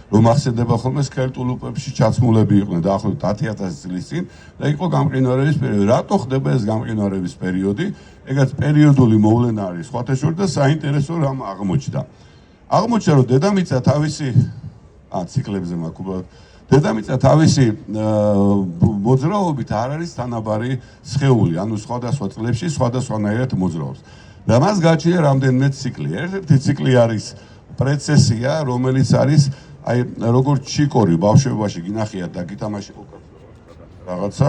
რომ ახსენდება ხოლმე სქელი ტულუპებში ჩაცმულები იყვნენ დაახლოებით 10000 წლის წინ და იყო გამყინვარების პერიოდი. რატო ხდება ეს გამყინვარების პერიოდი? ეგაც პერიოდული მოვლენა არის სხვათა შორის და საინტერესო რამ აღმოჩნდა. აღმოჩნდა რომ დედამიწა თავისი ციკლებზე მაქვს უბრალოდ დედამიწა თავისი მოძრაობით არ არის თანაბარი სხეული, ანუ სხვადასხვა წლებში სხვადასხვანაირად მოძრაობს. და მას გააჩნია რამდენიმე ციკლი. ერთ-ერთი ციკლი არის პრეცესია, რომელიც არის აი როგორც ჩიკორი ბავშვობაში გინახიათ და გითამაში რაღაცა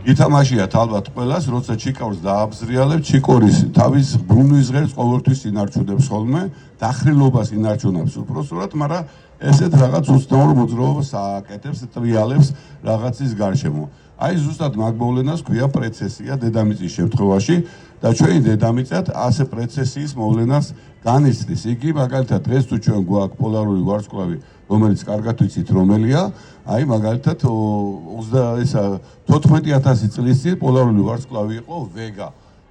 ითამაშიათ ალბათ ყველას, როცა ჩიკორს დააბზრიალებ, ჩიკორის თავის ბრუნვის ღერს ყოველთვის ინარჩუნებს ხოლმე, დახრილობას ინარჩუნებს უпроსტად, მაგრამ ესეთ რაღაც უცნაურ მოძრაობას ააკეთებს, ტრიალებს რაღაცის გარშემო. აი ზუსტად მაგ მოვლენას ქვია პრეცესია დედამიწის შემთხვევაში და ჩვენი დედამიწა ასე პრეცესიის მოვლენას განიცდის. იგი მაგალითად დღეს თუ ჩვენ გვაქვს პოლარული ვარსკვლავი, რომელიც კარგად ვიცით რომელია, აი მაგალითად 14000 წლის წინ პოლარული ვარსკვლავი იყო ვეგა.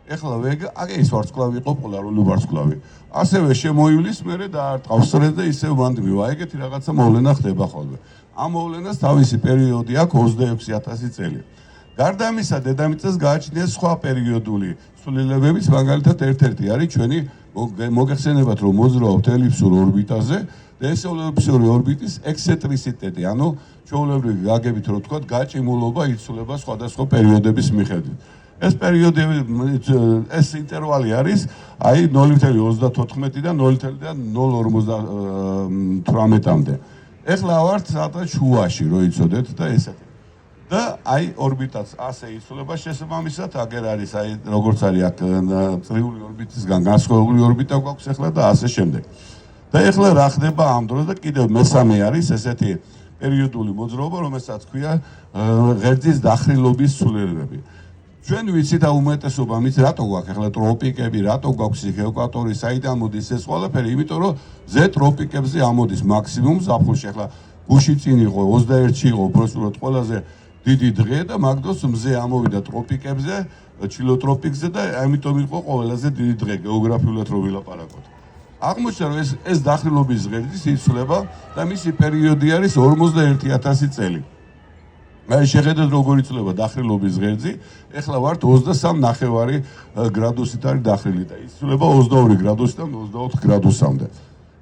ეხლა ვეგა, ეს ვარსკვლავი იყო პოლარული ვარსკვლავი. ასევე შემოივლის მერე დაარტყავს სწორედ და ისევ ვანდმივა. ეგეთი რაღაცა მოვლენა ხდება ხოლმე. ამ მოვლენას თავისი პერიოდი აქვს 26000 წელი. გარდა ამისა, დედამიწას გააჩნია სხვა პერიოდული ცვლილებებიც, მაგალითად ერთ-ერთი არის ჩვენი მოგეხსენებათ რომ მოძრაობთ ელიფსურ ორბიტაზე და ეს ელიფსური ორბიტის ექსცენტრიციტეტი, ანუ ჩვეულებრივი გაგებით რომ თქვა გაჭიმულობა იცვლება სხვადასხვა პერიოდების მიხედვით. ეს პერიოდები ეს ინტერვალი არის აი 0.34 და 0.058-მდე. ეხლა ვართ სადღაც შუაში რო იცოდეთ და ესეთი. და აი ორბიტაც ასე იცვლება შესაბამისად, აგერ არის აი როგორც არის აქ წრიული ორბიტისგან განსხვავებული ორბიტა გვაქვს ეხლა და ასე შემდეგ. და ეხლა რა ხდება ამ დროს და კიდევ მესამე არის ესეთი პერიოდული მოძრაობა, რომელსაც ქვია ღერძის დახრილობის ცვლილებები. ჩვენ ვიცით და უმეტესობა მის რატო გვაქვს ახლა ტროპიკები, რატო გვაქვს ეკვატორი, საიდან მოდის ეს ყველაფერი, იმიტომ რომ ზე ტროპიკებზე ამოდის მაქსიმუმ ზაფხულში. ახლა გუში წინ იყო 21-ში იყო უბრალოდ ყველაზე დიდი დღე და მაგ დროს მზე ამოვიდა ტროპიკებზე, ჩილოტროპიკზე და ამიტომ იყო ყველაზე დიდი დღე გეოგრაფიულად რო ვილაპარაკოთ. აღმოჩნდა რომ ეს დახრილობის ღერძის იცვლება და მისი პერიოდი არის 41000 წელი. აი შეხედეთ როგორ იცვლება დახრილობის ღერძი, ეხლა ვართ 23.5 გრადუსით არის დახრილი და იცვლება 22 გრადუსიდან 24 გრადუსამდე.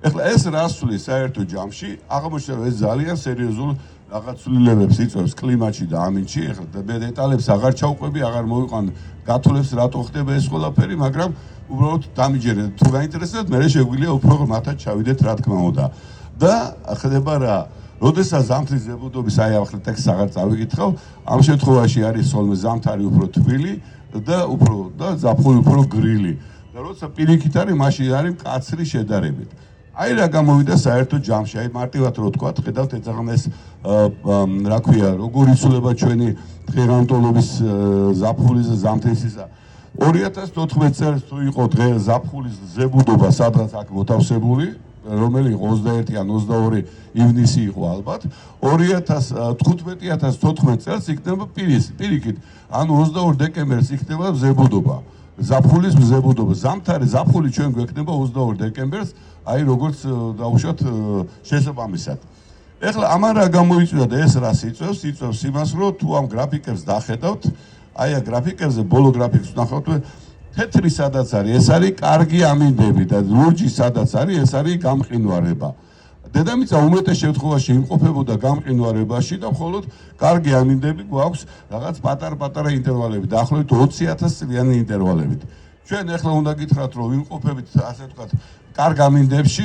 ეხლა ეს რას ცვლის საერთო ჯამში? აღმოჩნდა რომ ეს ძალიან სერიოზულ რაღაც ცვლილებებს იწვევს კლიმატში და ამინდში. ეხლა დეტალებს აღარ ჩავყვები, აღარ მოვიყვან გათვლებს რატო ხდება ეს ყველაფერი, მაგრამ უბრალოდ დამიჯერეთ. თუ გაინტერესებთ, მე შეგვიძლია უფრო მათაც ჩავიდეთ რა თქმა უნდა. და ხდება რა? როდესაც ზამთრის ზებუდობის აი ახლა ტექსტს აღარ წავიკითხავ, ამ შემთხვევაში არის ხოლმე ზამთარი უფრო თბილი და ზაფხული უფრო გრილი. და როცა პირიქით არის, მაშინ არის მკაცრი შედარებით. აი რა გამოვიდა საერთო ჯამში, აი მარტივად რო თქვა, ხედავთ ეცაღამეს რა ქვია, როგორ იცვლება ჩვენი დღევანდელობის ზაფხულის და ზამთრისისა. 2014 წელს თუ იყო დღე ზაფხულის ზებუდობა სადღაც აქ მოთავსებული, რომელი იყო 21 ან 22 ივნისი იყო ალბათ, 2015-14 წელს იქნება პირიქით, ანუ 22 დეკემბერს იქნება ზებუდობა. ზაფხულის ზებუდობა. ზაფხული ჩვენ გვექნება 22 დეკემბერს, აი როგორც დაუშვათ შესაბამისად. ეხლა ამან რა გამოიწვია და ეს რას იწვევს? იწვევს იმას, რომ თუ ამ გრაფიკებს დახედავთ, აი ამ გრაფიკებზე ბოლო გრაფიკს ვნახავთ, თეთრი სადაც არის, ეს არის კარგი ამინდები და ლურჯი სადაც არის, ეს არის გამყინვარება. დედამიწა უმეტეს შემთხვევაში იმყოფებოდა გამყინვარებაში და მხოლოდ კარგი ამინდები გვაქვს რაღაც პატარ-პატარა ინტერვალებით, დაახლოებით 20,000 წლიანი ინტერვალებით. ჩვენ ახლა უნდა გითხრათ, რომ ვიმყოფებით, ასე ვთქვათ, კარგ ამინდებში,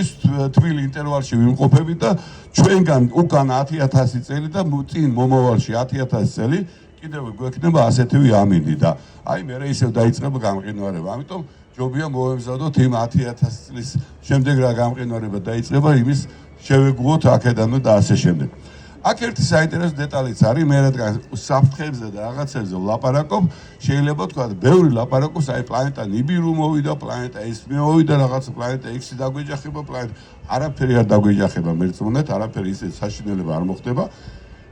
თბილ ინტერვალში ვიმყოფებით და ჩვენგან უკან 10,000 წელი და წინ მომავალში 10,000 წელი კიდევ გვექნება ასეთივე ამინდი და აი მე ისევ დაიწყება გამყინვარება. ამიტომ ჯობია მოვემზადოთ იმ 10,000 წლის შემდეგ რა გამყინვარება დაიწყება, იმის შევეგუოთ აქედანო და ასე შემდეგ. აქ ერთი საინტერესო დეტალიც არის, მე რადგან საფრთხეებზე და რაღაცებზე ვლაპარაკობ, შეიძლება თქვა, ბევრი ლაპარაკობს, აი პლანეტა ნიბირუ მოვიდა, პლანეტა ეს მოვიდა, რაღაც პლანეტა X-ი დაგვეჯახება, პლანეტა არაფერი არ დაგვეჯახება, მერწმუნეთ, არაფერი ისე საშინელება არ მოხდება.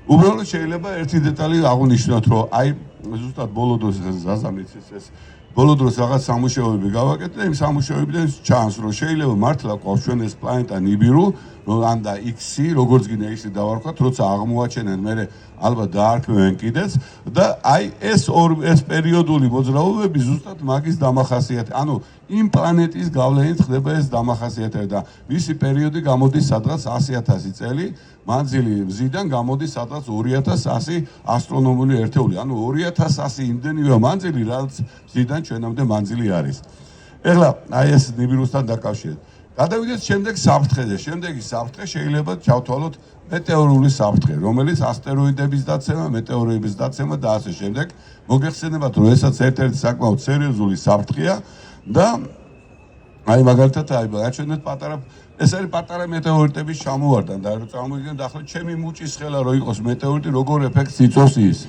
უბრალოდ შეიძლება ერთი დეტალი აღვნიშნოთ, რომ აი ზუსტად ბოლო დროს ზაზამიც ეს ბოლო დროს რაღაც სამუშაოები გავაკეთე და იმ სამუშაოებიდან ჩანს, რომ შეიძლება მართლა ყავს ჩვენ ეს პლანეტა ნიბირუ, ან და X-ი, როგორც გინდა X-ი დავარქვათ, როცა აღმოაჩენენ, მე ალბათ დაარქმევენ კიდეც და აი ეს პერიოდული მოძრაობები ზუსტად მაგის დამახასიათებელია. ანუ იმ პლანეტის გავლენით ხდება ეს დამახასიათებელი და მისი პერიოდი გამოდის სადღაც 100,000 წელი, მანძილი მზიდან გამოდის სადღაც 2100 ასტრონომიული ერთეული. ანუ 2100 იმდენივე მანძილი, რაც მზიდან ჩვენამდე მანძილი არის. ეხლა აი ეს ნიბირუსთან დაკავშირებით. გადავიდეთ შემდეგ საფრთხეზე. შემდეგი საფრთხე შეიძლება ჩავთვალოთ მეტეორული საფრთხე, რომელიც ასტეროიდების დაცემა, მეტეორების დაცემა და ასე შემდეგ. მოგეხსენებათ, რომ ესაც ერთ-ერთი საკმაოდ სერიოზული საფრთხეა და აი მაგალითად აი გაჩვენეთ ეს არის პატარა მეტეორიტების ჩამოვარდა და რო წარმოვიდგინოთ ახლა ჩემი მუჭის ხელა რო იყოს მეტეორიტი, როგორ ეფექტს იწვევს ის.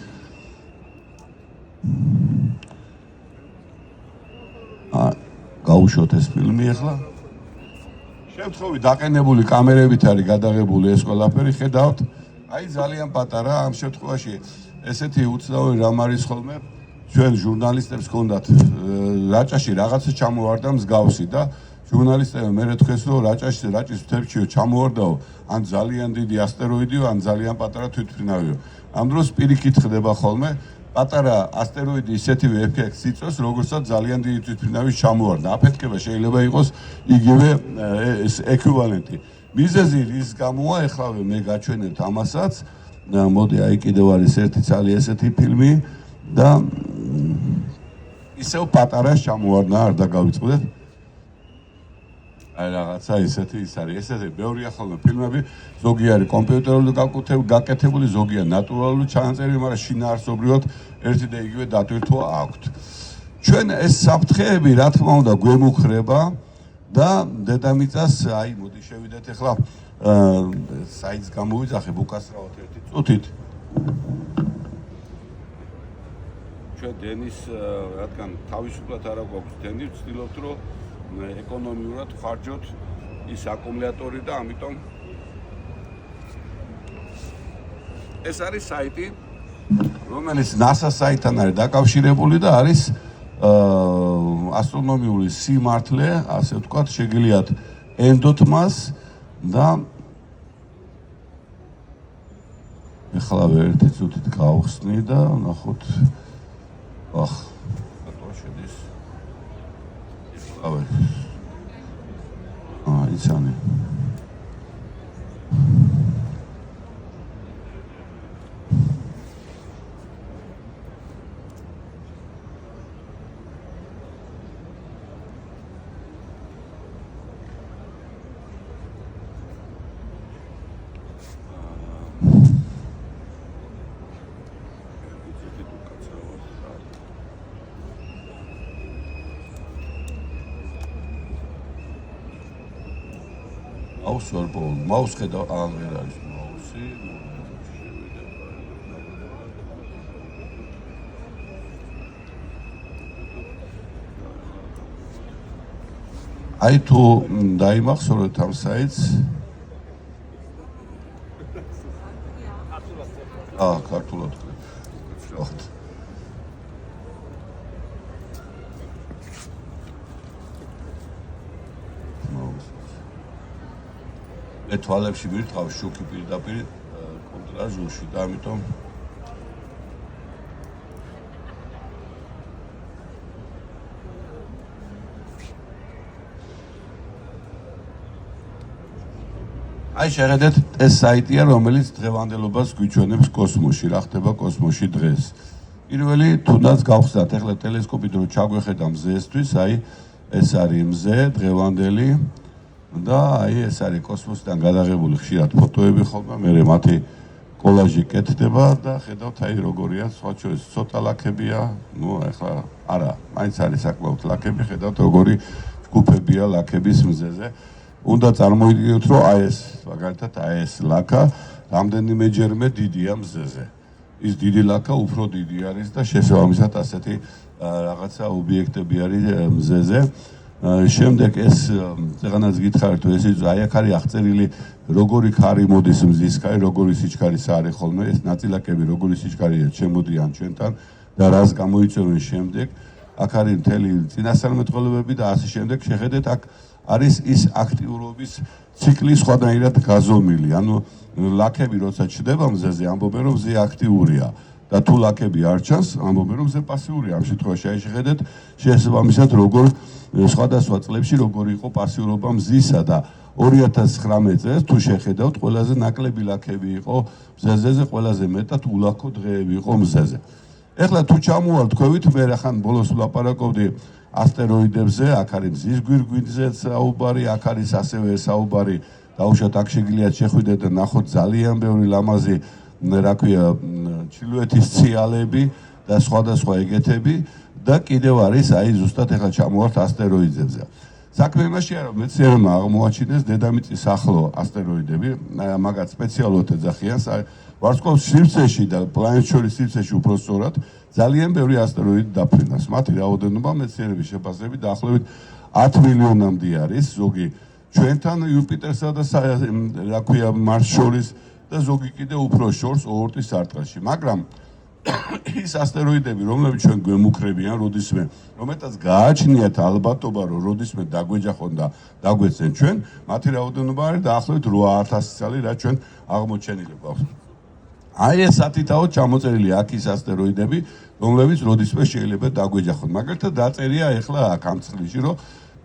გაუშვოთ ეს ფილმი ახლა. შემთხვევით დაყენებული კამერებით არის გადაღებული ეს ყველაფერი, ხედავთ, აი ძალიან პატარა ამ შემთხვევაში ესეთი უცნაური რამ არის ხოლმე ჩვენ ჟურნალისტებს ჰქონდათ რაჭაში რაღაცა ჩამოვარდა მსგავსი და ჟურნალისტებმა მე თქვეს რომ რაჭის მთებში ჩამოვარდაო ან ძალიან დიდი ასტეროიდიო ან ძალიან პატარა თვითმფრინავიო. ამ დროს პირიქით ხდება ხოლმე პატარა ასტეროიდი ისეთივე ეფექტს იწვევს, როგორცაც ძალიან დიდი თვითმფრინავის ჩამოვარდა. აფეთქება შეიძლება იყოს იგივე ეკვივალენტი. მიზეზი რის გამოა, ეხლავე მე გაჩვენებთ ამასაც. მოდი, აი კიდევ არის ერთი ძალიან ესეთი ფილმი და ისევ პატარა ჩამოვარდა, არ დაგავიწყდეთ. აი რაღაცა ისეთი ის არის. ესეთი ბევრია ხოლმე ფილმები, ზოგი არის კომპიუტერული გაკეთებული, ზოგია ნატურალური ჩანაწერი, მაგრამ შინაარსობრივად ერთი და იგივე დატვირთვა აქვთ. ჩვენ ეს საფრთხეები, რა თქმა უნდა, გვემუქრება და დედამიწას, აი, მოდი შევიდეთ ახლა საიტს გამოვიძახებ უკასრავად ერთი წუთით. ჩვენ დენის, რადგან თავისუფლად არა გვაქვს დენი, ვცდილობთ, რომ ეკონომიურად ხარჯოთ ის აკუმულატორი და ამიტომ ეს არის საიტი, რომელიც NASA საიტთან არის დაკავშირებული და არის ასტრონომიული სიმართლე, ასე ვთქვათ, შეგიძლიათ ენდოთ მას და ეხლა ერთი წუთით გავხსნი და ნახოთ. ახ შედის აბა იცანი მაუს ხედავ ან ვერ არის მაუსი აი თუ დაიმახსოვრეთ ამ საიტს ქართულად ვთქვით მე თვალებში მირტყავ შოქი პირდაპირ კონტრასტში და ამიტომ აი შეხედეთ ეს საიტია, რომელიც დღევანდელობას გვიჩვენებს კოსმოსში, რა ხდება კოსმოსში დღეს. პირველი თუნდაც გავხსნათ, ეხლა ტელესკოპით რო ჩაგვეხედა მზესთვის, აი ეს არის მზე დღევანდელი და აი ეს არის კოსმოსიდან გადაღებული ხშირად ფოტოები ხოლმე, მე მათი კოლაჟი კეთდება და ხედავთ აი როგორია, სხვა შორის ცოტა ლაქებია, ნუ ეხლა არა, მაინც არის საკმაოდ ლაქები, ხედავთ როგორი ჯგუფებია ლაქების მზეზე. უნდა წარმოიდგინოთ, რომ აი ეს მაგალითად აი ეს ლაქა რამდენიმეჯერმე დიდია მზეზე. ის დიდი ლაქა უფრო დიდი არის და შესაბამისად ასეთი რაღაცა ობიექტები არის მზეზე. შემდეგ ეს ზეგანაც გითხარით, ეს აი აქ არის აღწერილი როგორი ქარი მოდის მზის ქარი, როგორი სიჩქარის არის ხოლმე, ეს ნაწილაკები როგორი სიჩქარია შემოდიან ჩვენთან და რას გამოიწვევენ შემდეგ. აქ არის მთელი წინასწარმეტყველებები და ასე შემდეგ. შეხედეთ, აქ არის ის აქტიურობის ციკლი სხვადასხვა გაზომილი. ანუ ლაქები როცა ჩდება მზეზე, ამბობენ რომ მზე აქტიურია და თუ ლაქები არ ჩანს, ამბობენ რომ მზე პასიურია. ამ შემთხვევაში აი შეხედეთ, შესაბამისად როგორ სხვადასხვა წლებში როგორი იყო პასიურობა მზისა და 2019 წელს თუ შეხედავთ, ყველაზე ნაკლები ლაქები იყო მზეზე, ყველაზე მეტად ულაქო დღეები იყო მზეზე. ეხლა თუ ჩამოვალთ, მე რახან ბოლოს ვლაპარაკობდი ასტეროიდებზე, აქ არის მზის გვირგვინზე საუბარი, აქ არის ასევე საუბარი, დაუშვათ აქ შეგიძლიათ შეხვიდეთ და ნახოთ ძალიან ბევრი ლამაზი, რა ქვია, ჩილუეთის ციალები და სხვადასხვა ეგეთები და კიდევ არის აი ზუსტად ეხლა ჩამოვართ ასტეროიდებზე. საქმე იმაშია, რომ მეცნიერებმა აღმოაჩინეს დედამიწის ახლო ასტეროიდები, მაგათ სპეციალურად ეძახიან ვარსკვლავის სივრცეში და პლანეტ შორის სივრცეში უფრო სწორად ძალიან ბევრი ასტეროიდი დაფრინავს. მათი რაოდენობა მეცნიერების შეფასებით დაახლოებით 10 მილიონამდე არის, ზოგი ჩვენთან იუპიტერსა და რა ქვია მარსს შორის და ზოგი კიდე უფრო შორს ოორტის სარტყელში. მაგრამ ის ასტეროიდები, რომლებიც ჩვენ გვემუქრებიან როდისმე, რომელთაც გააჩნიათ ალბათობა, რომ როდისმე დაგვეჯახონ და დაგვეცენ ჩვენ, მათი რაოდენობა არის დაახლოებით 8000 წელი, რაც ჩვენ აღმოჩენილი გვაქვს. აი ეს სათითაოდ ჩამოწერილი აქ ის ასტეროიდები, რომლებიც როდისმე შეიძლება დაგვეჯახონ. მაგალითად დაწერია ეხლა აქ ამ წლში, რომ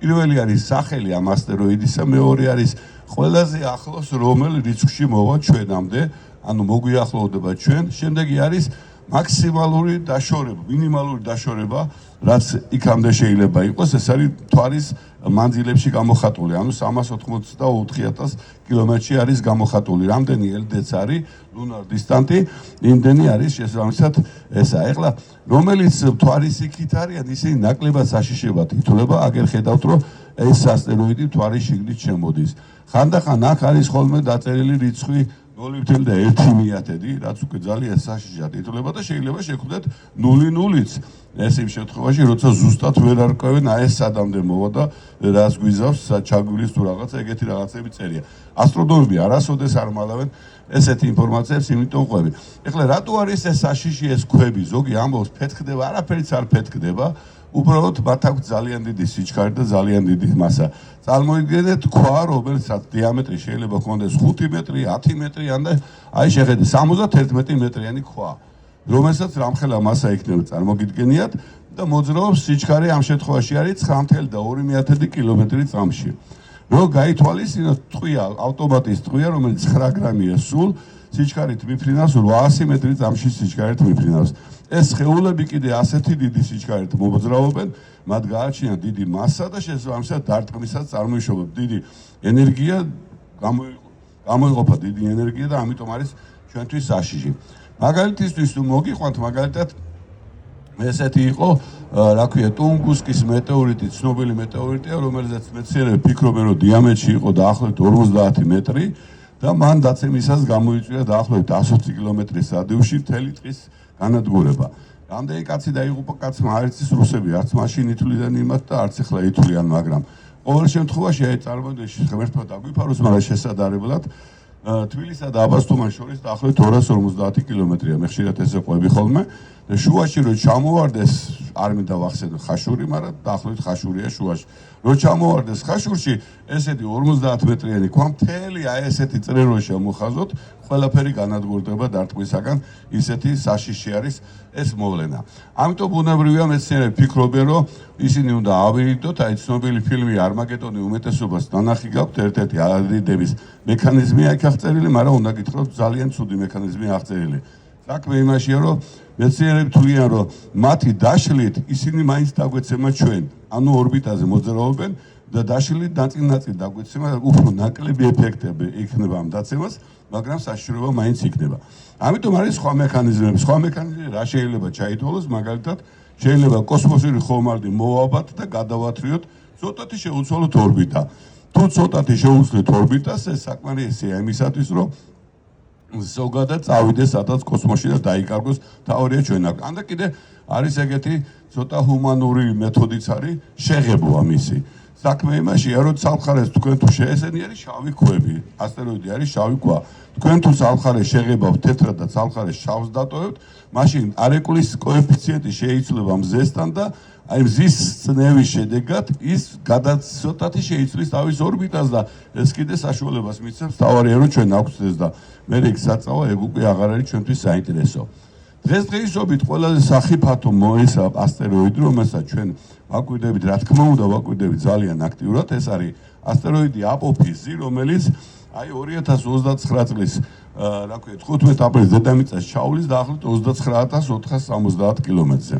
პირველი არის სახელი ამ ასტეროიდისა, მეორე არის ყველაზე ახლოს რომელ რიცხვში მოვა ჩვენამდე, ანუ მოგვიახლოვდება ჩვენ, შემდეგი არის მაქსიმალური დაშორება, მინიმალური დაშორება, რაც იქამდე შეიძლება იყოს, ეს არის მთვარის მანძილებში გამოხატული, ანუ 384,000 კილომეტრში არის გამოხატული. რამდენი ელდეც არის ლუნარ დისტანტი, იმდენი არის შესაბამისად ესა. ეხლა რომელიც მთვარის იქით არიან, ისინი ნაკლებად საშიშებად ითვლება, აგერ ხედავთ, რომ ეს ასტეროიდი მთვარის შიგნით შემოდის. ხანდახან აქ არის ხოლმე დაწერილი რიცხვი 0,1, რაც უკვე ძალიან საშიშად ითვლება და შეიძლება შეხვდეთ 0-0-იც. ეს იმ შემთხვევაში, როცა ზუსტად ვერ არკვევენ, აი ეს სადამდე მოვა და რას გვიზავს, ჩაგვილის თუ რაღაცა ეგეთი რაღაცები წერია. ასტრონომები არასოდეს არ მალავენ ესეთი ინფორმაციებს, იმიტომ ყვები. ეხლა რატო არის ეს საშიში ეს ქვები? ზოგი ამბობს, ფეთქდება, არაფერიც არ ფეთქდება. უბრალოდ მათ აქვს ძალიან დიდი სიჩქარე და ძალიან დიდი მასა. წარმოიდგინეთ ქვა, რომელსაც დიამეტრი შეიძლება ჰქონდეს 5 მეტრი, 10 მეტრი, ან აი შეხედეთ 71 მეტრიანი ქვა, რომელსაც რამხელა მასა იქნება წარმოგიდგენიათ და მოძრაობს სიჩქარე ამ შემთხვევაში არის 9.2 კილომეტრი წამში. რო გაითვალისწინოთ ტყვია, ავტომატის ტყვია, რომელიც 9 გრამია სულ, სიჩქარით მიფრინავს 800 მეტრი წამში სიჩქარით მიფრინავს. ეს სხეულები კიდე ასეთი დიდი სიჩქარით მოძრაობენ, მათ გააჩნიათ დიდი მასა და შესაბამისად დარტყმისას წარმოიშობენ დიდი ენერგია, გამოიყოფა დიდი ენერგია და ამიტომ არის ჩვენთვის საშიში. მაგალითისთვის თუ მოგიყვანთ, მაგალითად ესეთი იყო, რა ქვია, ტუნგუსკის მეტეორიტი, ცნობილი მეტეორიტია, რომელზეც მეცნიერები ფიქრობენ, რომ დიამეტრში იყო დაახლოებით 50 მეტრი და მან დაცემისას გამოიწვია დაახლოებით 120 კილომეტრის რადიუსში მთელი ტყის განადგურება. რამდენი კაცი დაიღუპა კაცმა, არც ის რუსები, არც მაშინ ითვლიან იმათ და არც ახლა ითვლიან, მაგრამ ყოველ შემთხვევაში აი წარმოიდგინეთ, ღმერთმა დაგვიფაროს, მაგრამ შესაძლებლად თბილისსა და აბასთუმანს შორის დაახლოებით 250 კილომეტრია, მე ხშირად ესე ყვები ხოლმე შუაში რო ჩამოვარდეს არ მინდა ვახსენო ხაშური, მაგრამ დაახლოებით ხაშურია შუაში. რო ჩამოვარდეს ხაშურში, ესეთი 50 მეტრიანი ქვა მთელი აი ესეთი წრე რო შემოხაზოთ, ყველაფერი განადგურდება დარტყმისაგან, ისეთი საშიში არის ეს მოვლენა. ამიტომ ბუნებრივია მეცნიერები ფიქრობენ, რომ ისინი უნდა ავირიდოთ, აი ცნობილი ფილმი არმაგედონი უმეტესობას ნანახი გაქვთ, ერთ-ერთი ადიდების მექანიზმია იქ აღწერილი, მაგრამ უნდა გითხრათ ძალიან ცუდი მექანიზმია აღწერილი. საქმე იმაშია, რომ მეცნიერები თვლიან, რომ მათი დაშლით ისინი მაინც დაგვეცემა ჩვენ, ანუ ორბიტაზე მოძრაობენ და დაშლით ნაწილ-ნაწილ დაგვეცემა, უფრო ნაკლები ეფექტები იქნება ამ დაცემას, მაგრამ საშიშროება მაინც იქნება. ამიტომ არის სხვა მექანიზმები, რა შეიძლება ჩაითვალოს, მაგალითად, შეიძლება კოსმოსური ხომალდი მოვაბათ და გადავათრიოთ ცოტათი შეუცვალოთ ორბიტა. თუ ცოტათი შეუცვლით ორბიტას, ეს საკმარისია იმისათვის, რომ ზოგადად წავიდეს სადაც კოსმოსში და დაიკარგოს თაორია ჩვენ აქ. ან და კიდე არის ეგეთი ცოტა ჰუმანური მეთოდიც არის შეღებვა მისი. საქმე იმაშია, რომ ცალხარეს თქვენ თუ ესენი არის შავი ქვები, ასტეროიდი არის შავი ქვა. თქვენ თუ ცალხარეს შეღებავთ თეთრად და ცალხარეს შავს დატოვებთ, მაშინ არეკლის კოეფიციენტი შეიცვლება მზესთან და აი მზის წნევის შედეგად ის გადაცოტათი შეიცვლის თავის ორბიტას და ეს კიდე საშუალებას მისცემს თავარია რომ ჩვენ აგვცეს ეს და მე იქ საწავა ეგ უკვე აღარ არის ჩვენთვის საინტერესო. დღესდღეობით ყველაზე სახიფათო მოესა ასტეროიდი, რომელსაც ჩვენ ვაკვირდებით, რა თქმა უნდა, ვაკვირდებით ძალიან აქტიურად, ეს არის ასტეროიდი აპოფიზი, რომელიც აი 2029 წლის რა ქვია 15 აპრილის დედამიწას ჩავლის დაახლოებით 29470 კილომეტრზე.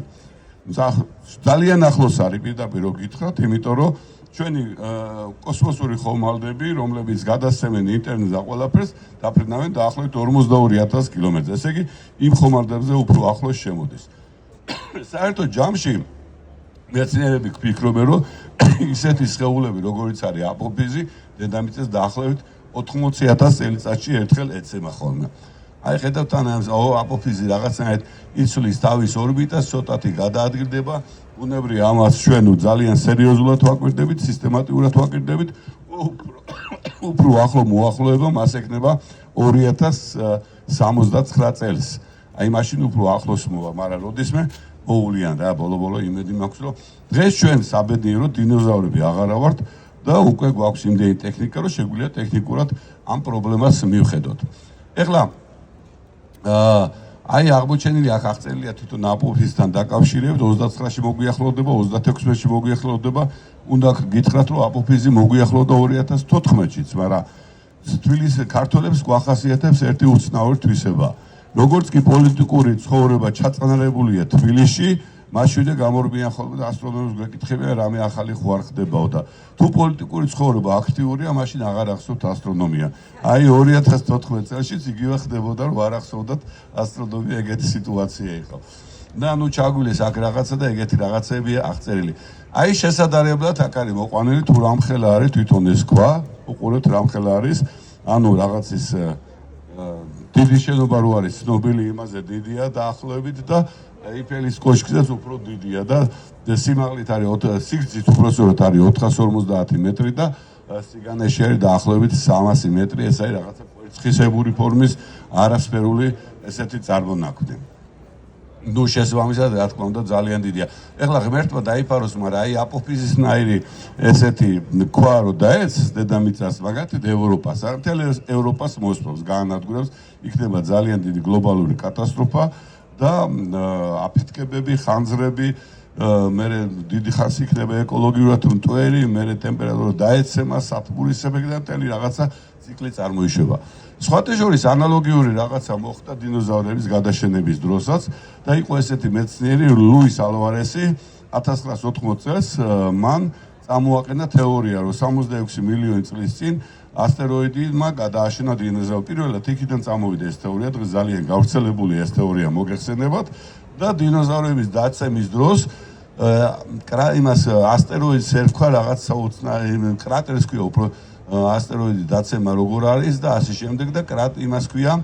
ძალიან ახლოს არის პირდაპირ რო გითხრათ, იმიტომ რომ ჩვენი კოსმოსური ხომალდები, რომლებიც გადასცემენ ინტერნეტს და ყველაფერს, დაფრინავენ დაახლოებით 42000 კილომეტრზე. ესე იგი, იმ ხომალდებზე უფრო ახლოს შემოდის. საერთოდ ჯამში მეცნიერები ფიქრობენ, რომ ისეთი სხეულები, როგორიც არის აპოფიზი, დედამიწას დაახლოებით 80000 წელიწადში ერთხელ ეცემა ხოლმე. აი ხედავთ ან აპოფიზი რაღაცნაირად იცვლის თავის ორბიტას, ცოტათი გადაადგილდება, ბუნებრივია ამას ჩვენ ძალიან სერიოზულად ვაკვირდებით, სისტემატურად ვაკვირდებით, უფრო ახლო მოახლოება მას ექნება 2079 წელს. აი მაშინ უფრო ახლოს მოვა, მაგრამ როდისმე მოულიან რა ბოლო-ბოლო იმედი მაქვს, რომ დღეს ჩვენ საბედნიეროდ დინოზავრები აღარა ვართ და უკვე გვაქვს იმდენი ტექნიკა, რომ შეგვიძლია ტექნიკურად ამ პრობლემას მივხედოთ. ეხლა აი აღმოჩენილი აქ აღწერილია თვითონ აპოფიზთან დაკავშირებით 29-ში მოგვიახლოვდება, 36-ში მოგვიახლოვდება, უნდა გითხრათ, რომ აპოფიზი მოგვიახლოვდა 2014-შიც, მაგრამ თბილისის ქართველებს გვახასიათებს ერთი უცნაური თვისება. როგორც კი პოლიტიკური ცხოვრება ჩაწყნარებულია თბილისში, მაშინვე გამორბიან ხოლმე და ასტრონომებს გვეკითხებიან, რამე ახალი ხო არ ხდებაო და თუ პოლიტიკური ცხოვრება აქტიურია, მაშინ აღარ ახსოვთ ასტრონომია. აი 2014 წელშიც იგივე ხდებოდა, რომ არ ახსოვდათ ასტრონომია, ეგეთი სიტუაცია იყო. და ნუ ჩაგვილის აქ რაღაცა და ეგეთი რაღაცებია აღწერილი. აი შესაძლებლად აქ არის მოყვანილი თუ რამხელა არის თვითონ ეს ქვა, უყურებთ რამხელა არის, ანუ რაღაცის დიდი შენობა რო არის, ცნობილი იმაზე დიდია დაახლოებით და ეიფელის კოშკზეც უფრო დიდია და სიმაღლით არის სიგრძით უпроსწორად არის 450 მეტრი და სიგანეში არის დაახლოებით 300 მეტრი, ეს არის რაღაცა კვერცხისებური ფორმის არასფერული ესეთი წარმონაქმნი. ნუ შესაბამისად რა თქმა უნდა ძალიან დიდია. ეხლა ღმერთმა დაიფაროს, მაგრამ აი აპოფიზისნაირი ესეთი ქვა რო დაეცს დედამიწას, მაგათი ევროპას, არ მთელ ევროპას მოსწევს, გაანადგურებს, იქნება ძალიან დიდი გლობალური კატასტროფა და აფეთქებები, ხანძრები, მერე დიდი ხანს იქნება ეკოლოგიურად მტვერი, მერე ტემპერატურა დაეცემა, სათბურისებები და მთელი რაღაცა ციკლი წარმოიშვება. სხვათა შორის ანალოგიური რაღაცა მოხდა დინოზავრების გადაშენების დროსაც და იყო ესეთი მეცნიერი ლუის ალვარესი 1980 წელს მან წამოაყენა თეორია, რომ 66 მილიონი წლის წინ ასტეროიდმა გადააშენა დინოზავრი. პირველად იქიდან წამოვიდა ეს თეორია, დღეს ძალიან გავრცელებულია ეს თეორია მოგეხსენებათ და დინოზავრების დაცემის დროს იმას ასტეროიდს ერქვა რაღაც საოცნარი კრატერს ქვია უფრო ასტეროიდი დაცემა როგორ არის და ასე შემდეგ და იმას ქვია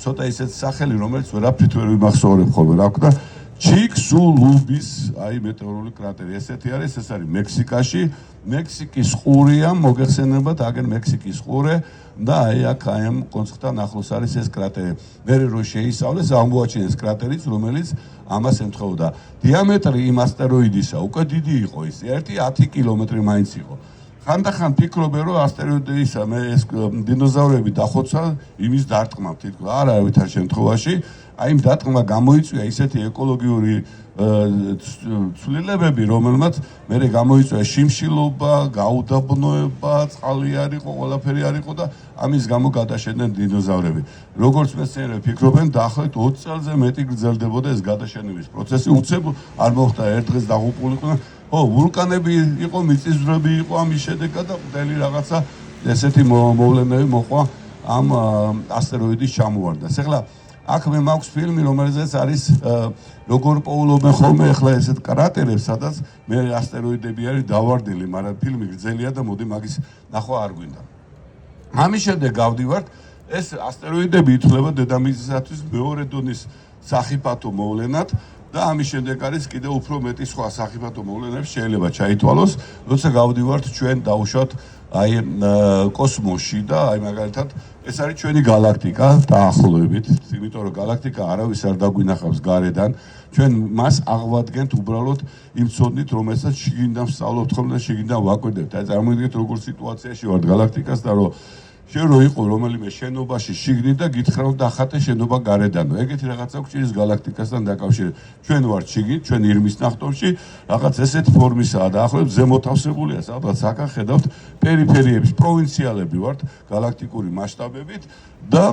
ცოტა ისეთ სახელი, რომელიც ვერაფრით ვერ ვიმახსოვრებ ხოლმე, რა ვქნა ჩიქსულუბის აი მეტეორული კრატერი ესეთი არის, ეს არის მექსიკაში, მექსიკის ყურია, მოგეხსენებათ, აგენ მექსიკის ყურე და აი აქ აი ამ კონცხთან ახლოს არის ეს კრატერი. მე რო შეისწავლეს, აღმოაჩინეს კრატერიც, რომელიც ამას ემთხვეოდა. დიამეტრი იმ ასტეროიდისა უკვე დიდი იყო ის, 1-10 კილომეტრი მაინც იყო. ხანდახან ფიქრობენ, რომ ასტეროიდისა მე ეს დინოზავრები დახოცა იმის დარტყმამ თითქოს, არა ვითარ შემთხვევაში, აი იმ დარტყმა გამოიწვია ისეთი ეკოლოგიური ცვლილებები, რომელმაც მე გამოიწვია შიმშილობა, გაუდაბნოება, წყალი არ იყო, ყველაფერი არ იყო და ამის გამო გადაშენდნენ დინოზავრები. როგორც მეცნიერები ფიქრობენ, დაახლოებით 20 წელზე მეტი გრძელდებოდა ეს გადაშენების პროცესი, უცებ არ მოხდა ერთ დღეს დაღუპულიყვნენ. ხო, ვულკანები იყო, მიწისძვრები იყო ამის შედეგად და მთელი რაღაცა ესეთი მოვლენები მოყვა ამ ასტეროიდის ჩამოვარდნას. ეხლა აქ მე მაქვს ფილმი, რომელზეც არის როგორ პოულობენ ხოლმე ახლა ესეთ კრატერებს, სადაც მე ასტეროიდები არის დავარდილი, მაგრამ ფილმი გრძელია და მოდი მაგის ნახვა არ გვინდა. ამის შემდეგ გავდივართ, ეს ასტეროიდები ითვლება დედამიწისათვის მეორე დონის სახიფათო მოვლენად და ამის შემდეგ არის კიდევ უფრო მეტი სხვა სახიფათო მოვლენები შეიძლება ჩაითვალოს, როცა გავდივართ ჩვენ დავუშვათ აი კოსმოსში და აი მაგალითად ეს არის ჩვენი გალაქტიკა დაახლოებით, იმიტომ რომ გალაქტიკა არავის არ დაგვინახავს გარედან, ჩვენ მას აღვადგენთ უბრალოდ იმ ცოდნით, რომელსაც შიგნიდან ვსწავლობთ ხოლმე და შიგნიდან ვაკვირდებთ. აი წარმოიდგინეთ როგორ სიტუაციაში ვართ გალაქტიკას და რომ შენ რო იყო რომელიმე შენობაში შიგნით და გითხრა რომ დახატე შენობა გარედანო. ეგეთი რაღაცა გვჭირს გალაქტიკასთან დაკავშირებით. ჩვენ ვართ შიგნით, ჩვენ ირმის ნახტომში, რაღაც ესეთი ფორმისაა დაახლოებით ზემოთავსებულია, სადაც აქა ხედავთ პერიფერიების პროვინციალები ვართ გალაქტიკური მასშტაბებით და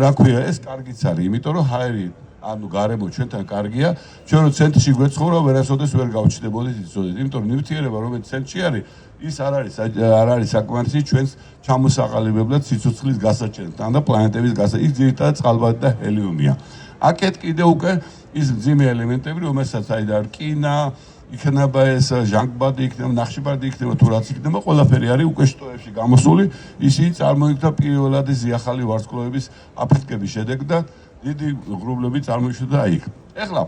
რა ქვია, ეს კარგიც არის, იმიტომ რომ ჰაერი ანუ გარემო ჩვენთან კარგია, ჩვენ რო ცენტრში გვეცხოვრა, ვერასოდეს ვერ გავჩნდებოდით იცოდეთ, იმიტომ რომ ნივთიერება რომელიც ცენტრში არის ის არ არის საკმარისი ჩვენს ჩამოსაყალიბებლად სიცოცხლის გასაჩენთან და პლანეტების ის ძირითადად წყალბადი და ჰელიუმია. აქეთ კიდე უკვე ის მძიმე ელემენტები, რომელსაც აიდა რკინა, იქნება ეს ჟანგბადი, იქნება ნახშირბადი, იქნება თუ რაც იქნება, ყველაფერი არის უკვე შტოებში გამოსული, ისინი წარმოიქმნა პირველად ზიახალი ვარსკვლავების აფეთქების შედეგად და დიდი ღრუბლები წარმოიშვა იქ. ეხლა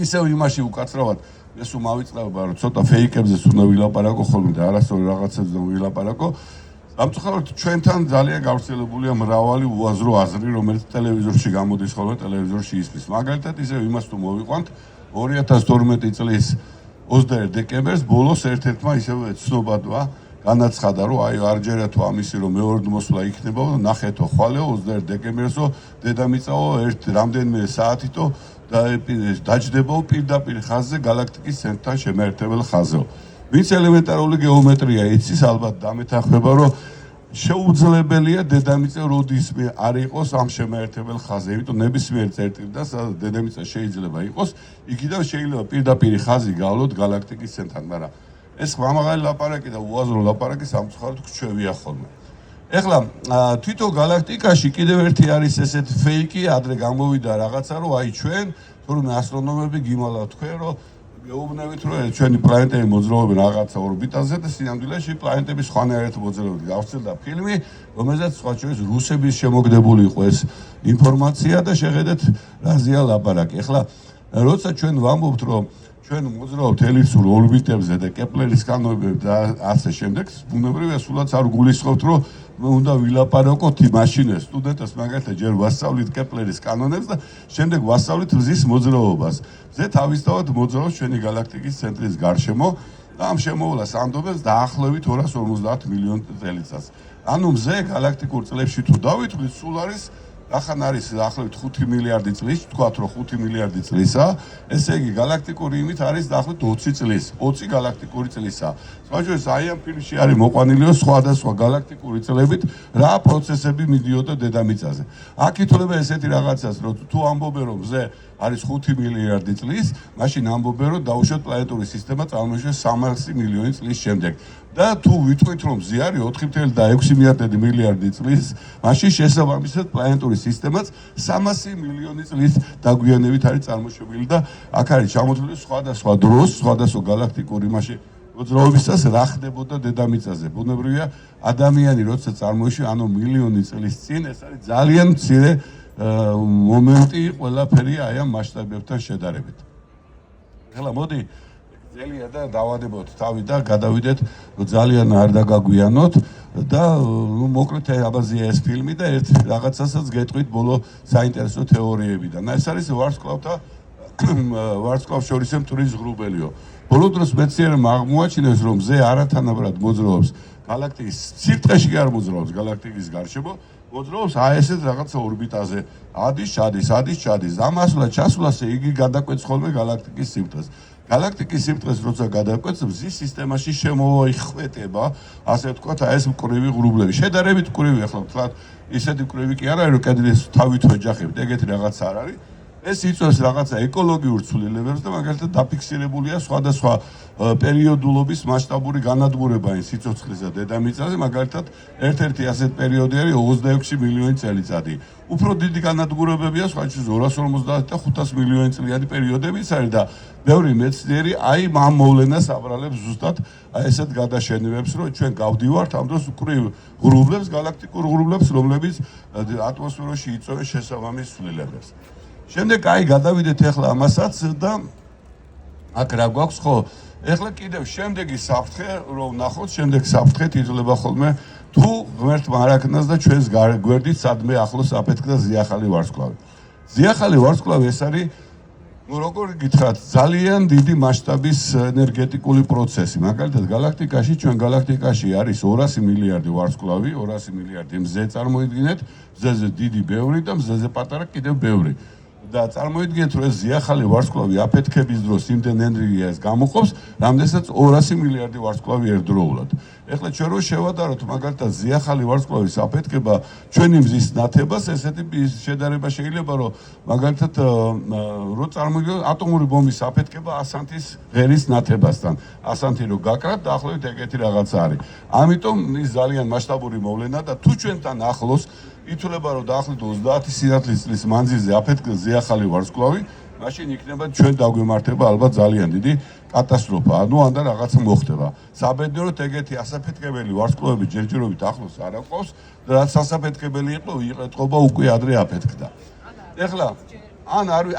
ისევ იმაში უკაცრავად ეს უმავიწყდება, რომ ცოტა ფეიკებზე უნდა ვილაპარაკო ხოლმე და არასწორი რაღაცებზე ვილაპარაკო. სამწუხაროდ ჩვენთან ძალიან გავრცელებულია მრავალი უაზრო აზრი, რომელიც ტელევიზორში გამოდის ხოლმე, ტელევიზორში ისმის. მაგალითად, ისევ იმას თუ მოვიყვანთ 2012 წლის 21 დეკემბერს ბოლოს ერთ-ერთმა ისევე ცნობადმა განაცხადა, რომ აი არჯერა თუ ამისი რომ მეორე მოსვლა იქნება და ნახეთო ხვალეო 21 დეკემბერსო დედამიწაო ერთ რამდენიმე საათითო დაჯდებაო პირდაპირ ხაზზე გალაქტიკის ცენტრთან შემაერთებელ ხაზეო. ვინც ელემენტარული გეომეტრია იცის, ალბათ დამეთანხმება, რომ შეუძლებელია დედამიწა როდისმე არ იყოს ამ შემაერთებელ ხაზზე, იმიტომ ნებისმიერ წერტილთან, სადაც დედამიწა შეიძლება იყოს, იქიდან შეიძლება პირდაპირ ხაზი გავლოთ გალაქტიკის ცენტრთან, მაგრამ ეს მაღალი ლაპარაკი და უაზრო ლაპარაკი სამწუხაროდ გვჩვევია ხოლმე. ეხლა თვითონ გალაქტიკაში კიდევ ერთი არის ესეთი ფეიკი, ადრე გამოვიდა რაღაცა, რომ აი ჩვენ თურმე ასტრონომები გიმალავთ თქვენ, რომ გეუბნებით, რომ ჩვენი პლანეტები მოძრაობენ რაღაცა ორბიტაზე და სინამდვილეში პლანეტები სხვანაირად მოძრაობენ. გავრცელდა ფილმი, რომელზეც სხვა შორის რუსების შემოგდებული იყო ეს ინფორმაცია და შეხედეთ რაზეა ლაპარაკი. ეხლა როცა ჩვენ ვამბობთ, რომ ჩვენ მოძრაობთ ელიფსურ ორბიტებზე და კეპლერის კანონები და ასე შემდეგ, ბუნებრივია სულაც არ გულისხმობთ, რომ უნდა ვილაპარაკოთ მაშინ სტუდენტებს მაგალითად ჯერ ვასწავლით კეპლერის კანონებს და შემდეგ ვასწავლით მზის მოძრაობას. მზე თავისთავად მოძრაობს ჩვენი გალაქტიკის ცენტრის გარშემო და ამ შემოვლას ამბობენ დაახლოებით 250 მილიონი წელიწადს. ანუ მზე გალაქტიკურ წლებში თუ დავითვლით, სულ არის ახან არის დაახლოებით 5 მილიარდი წლის, თქვათ რომ 5 მილიარდი წლისა, ესე იგი გალაქტიკური იმით არის დაახლოებით 20 წლის, 20 გალაქტიკური წლისა. სხვაშორის აი ამ ფილმში არის მოყვანილიო სხვადასხვა გალაქტიკური წლებით რა პროცესები მიდიოდა დედამიწაზე. აქ ითვლება ესეთი რაღაცას, რომ თუ ამბობენ რომ მზე არის 5 მილიარდი წლის, მაშინ ამბობენ რომ დაუშვათ პლანეტური სისტემა წარმოიშვა 300 მილიონი წლის შემდეგ. და თუ ვიტყვით რომ მზე არის 4.6 მილიარდი წლის, მაშინ შესაბამისად პლანეტური სისტემაც 300 მილიონი წლის დაგვიანებით არის წარმოშობილი და აქ არის ჩამოთვლილი სხვადასხვა დროს, სხვადასხვა გალაქტიკური მასში მოძრაობისას რა ხდებოდა დედამიწაზე. ბუნებრივია ადამიანი როცა წარმოიშვა, ანუ მილიონი წლის წინ, ეს არის ძალიან მცირე მომენტი ყველაფერი აი ამ მასშტაბებთან შედარებით. ეხლა მოდი ძელია და დავადებოთ თავი და გადავიდეთ ძალიან არ დაგაგვიანოთ და მოკლედ აბაზია ეს ფილმი და ერთ რაღაცასაც გეტყვით ბოლო საინტერესო თეორიებიდან. ეს არის ვარსკვლავს შორის მტვრის ღრუბელიო. ბოლო დროს მეცნიერებმა აღმოაჩინეს, რომ მზე არათანაბრად მოძრაობს galaktikis სიბრტყეში კი არ მოძრაობს galaktikis გარშემო, მოძრაობს აი ესეთ რაღაცა ორბიტაზე. ადის, ჩადის. ამასვლა ჩასვლაზე იგი გადაკვეთს ხოლმე galaktikis სიბრტყეს. galaktikis სიბრტყეს როცა გადაკვეთს, მზის სისტემაში შემოიხვეტება, ასე ვთქვათ, აი ეს მკვრივი ღრუბლები. შედარებით მკვრივი, ახლა ვთქვათ, ისეთი მკვრივი კი არ არის, რომ კედლის თავით ვეჯახებთ, ეგეთი რაღაც არ არის. ეს იწვევს რაღაცა ეკოლოგიურ ცვლილებებს და მაგალითად დაფიქსირებულია სხვადასხვა პერიოდულობის მასშტაბური განადგურება ის სიცოცხლისა დედამიწაზე, მაგალითად ერთ-ერთი ასეთ პერიოდი არის 26 მილიონი წელიწადი. უფრო დიდი განადგურებებია სხვა შორის 250 და 500 მილიონი წლიანი პერიოდებიც არის და ბევრი მეცნიერი აი ამ მოვლენას აბრალებს ზუსტად აი ესეთ გადაშენებებს, რომ ჩვენ გავდივართ ამ დროს მკვრივ ღრუბლებს, galaktikურ ღრუბლებს, რომლებიც ატმოსფეროში იწვევენ შესაბამის ცვლილებებს. შემდეგ აი გადავიდეთ ახლა ამასაც და აქ რა გვაქვს ხო ახლა კიდევ შემდეგი საფრთხე რომ ნახოთ შემდეგ საფრთხე იძლება ხოლმე თუ ღმერთმა არ აქნას და ჩვენს გვერდით სადმე ახლოს აფეთქდა ზიახალი ვარსკვლავი. ზიახალი ვარსკვლავი ეს არის როგორ გითხრათ ძალიან დიდი მასშტაბის ენერგეტიკული პროცესი. მაგალითად galaktikაში ჩვენ galaktikაში არის 200 მილიარდი ვარსკვლავი, 200 მილიარდი მზე წარმოიდგინეთ, მზეზე დიდი ბევრი და მზეზე პატარა კიდევ ბევრი. და წარმოიდგინეთ რომ ეს ზიახალი ვარსკვლავი აფეთქების დროს იმდენ ენერგიას გამოყოფს, რამდენსაც 200 მილიარდი ვარსკვლავი ერთდროულად. ეხლა ჩვენ რო შევადაროთ მაგალითად ზიახალი ვარსკვლავის აფეთქება ჩვენი მზის ნათებას, ესეთი შედარება შეიძლება რომ მაგალითად რო წარმოგიდგენთ ატომური ბომბის აფეთქება ასანთის ღერის ნათებასთან. ასანთი რო გაკრათ დაახლოებით ეგეთი რაღაცა არის. ამიტომ ის ძალიან მასშტაბური მოვლენა და თუ ჩვენთან ახლოს ითვლება რომ დაახლოებით 30 სინათლის წლის მანძილზე აფეთქდეს ზიახალი ვარსკვლავი, მაშინ იქნება ჩვენ დაგვემართება ალბათ ძალიან დიდი კატასტროფა. ანუ ან და რაღაცა მოხდება. საბედნიეროდ ეგეთი ასაფეთქებელი ვარსკვლავები ჯერჯერობით ახლოს არ აყვავს და რაც ასაფეთქებელი იყო, იყეთყობა უკვე ადრე აფეთქდა. ეხლა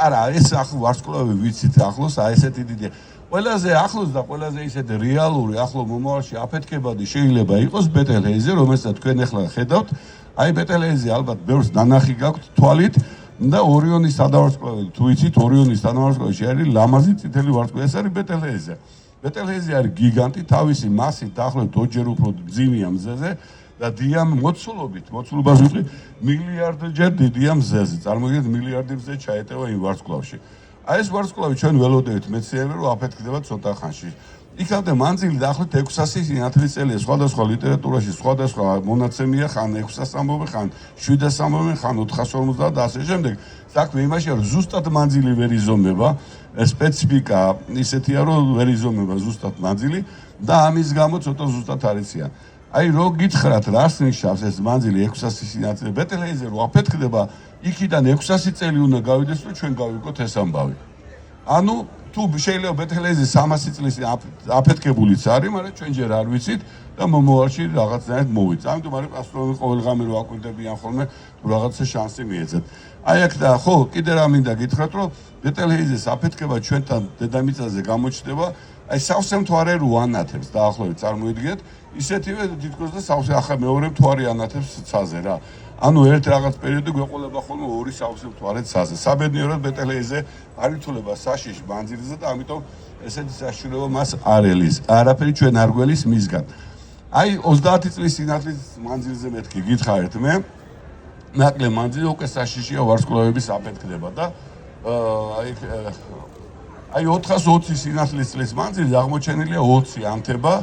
არა ეს ვარსკვლავები ვიცით ახლოს, აი ესეთი დიდი ყველაზე ახლოს და ყველაზე ისეთი რეალური ახლო მომავალში აფეთქებადი შეიძლება იყოს ბეტელჰეიზე, რომელსაც თქვენ ახლა ხედავთ. აი ბეტელჰეიზე ალბათ ბევრს ნანახი გაქვთ თვალით და ორიონის სადავარსკვლავი თუ იცით ორიონის სადავარსკვლავში არის ლამაზი წითელი ვარსკვლავი, ეს არის ბეტელჰეიზე. ბეტელჰეიზე არის გიგანტი, თავისი მასით დაახლოებით 2 ჯერ უფრო მძიმეა მზეზე და მოცულობას ვიტყვი მილიარდჯერ დიდია მზეზე. წარმოიდგინეთ მილიარდი მზე ჩაეტევა იმ ვარსკვლავში. აი ეს ვარსკვლავი ჩვენ ველოდებით მეცნიერები რომ აფეთქდება ცოტა ხანში. იქამდე მანძილი დაახლოებით 600 სინათლის წელია. სხვადასხვა ლიტერატურაში სხვადასხვა მონაცემია, ხან 600 ამბობენ, ხან 700 ამბობენ, ხან 450 და ასე შემდეგ. საქმე იმაშია, რომ ზუსტად მანძილი ვერ იზომება, სპეციფიკა ისეთია, რომ ვერ იზომება ზუსტად მანძილი და ამის გამო ცოტა ზუსტად არ იციან. აი რო გითხრათ, რას ნიშნავს ეს მანძილი 600 სინათლე ბეტელჰეიზე რო აფეთქდება, იქიდან 600 წელი უნდა გავიდეს, რომ ჩვენ გავიგოთ ეს ამბავი. ანუ თუ შეიძლება ბეტელჰეიზე 300 წლის აფეთქებულიც არის, მაგრამ ჩვენ ჯერ არ ვიცით და მომავალში რაღაცნაირად მოვიც. ამიტომ არის ასტრონომი ყოველგამე რო აკვირდებიან ხოლმე თუ რაღაცა შანსი მიეცეთ. აი აქ და ხო, კიდე რა მინდა გითხრათ, რომ ბეტელჰეიზეს აფეთქება ჩვენთან დედამიწაზე გამოჩნდება, აი სავსე მთვარე რო ანათებს დაახლოებით წარმოიდგინეთ, ისეთივე თითქოს და სავსე ახლა მეორე მთვარე ანათებს ცაზე რა. ანუ ერთ რაღაც პერიოდი გვეყოლება ხოლმე ორი სავსე მთვარე ცაზე. საბედნიეროდ ბეტელჰეიზე არ ითვლება საშიში მანძილზე და ამიტომ ესეთი საშუალება მას არ ელის. არაფერი ჩვენ არ გველის მისგან. აი 30 წლის სინათლის მანძილზე მეთქი გითხარით მე. ნაკლებ მანძილი უკვე საშიშია ვარსკვლავების აფეთქდება და აი 420 სინათლის წლის მანძილზე აღმოჩენილია 20 ანთება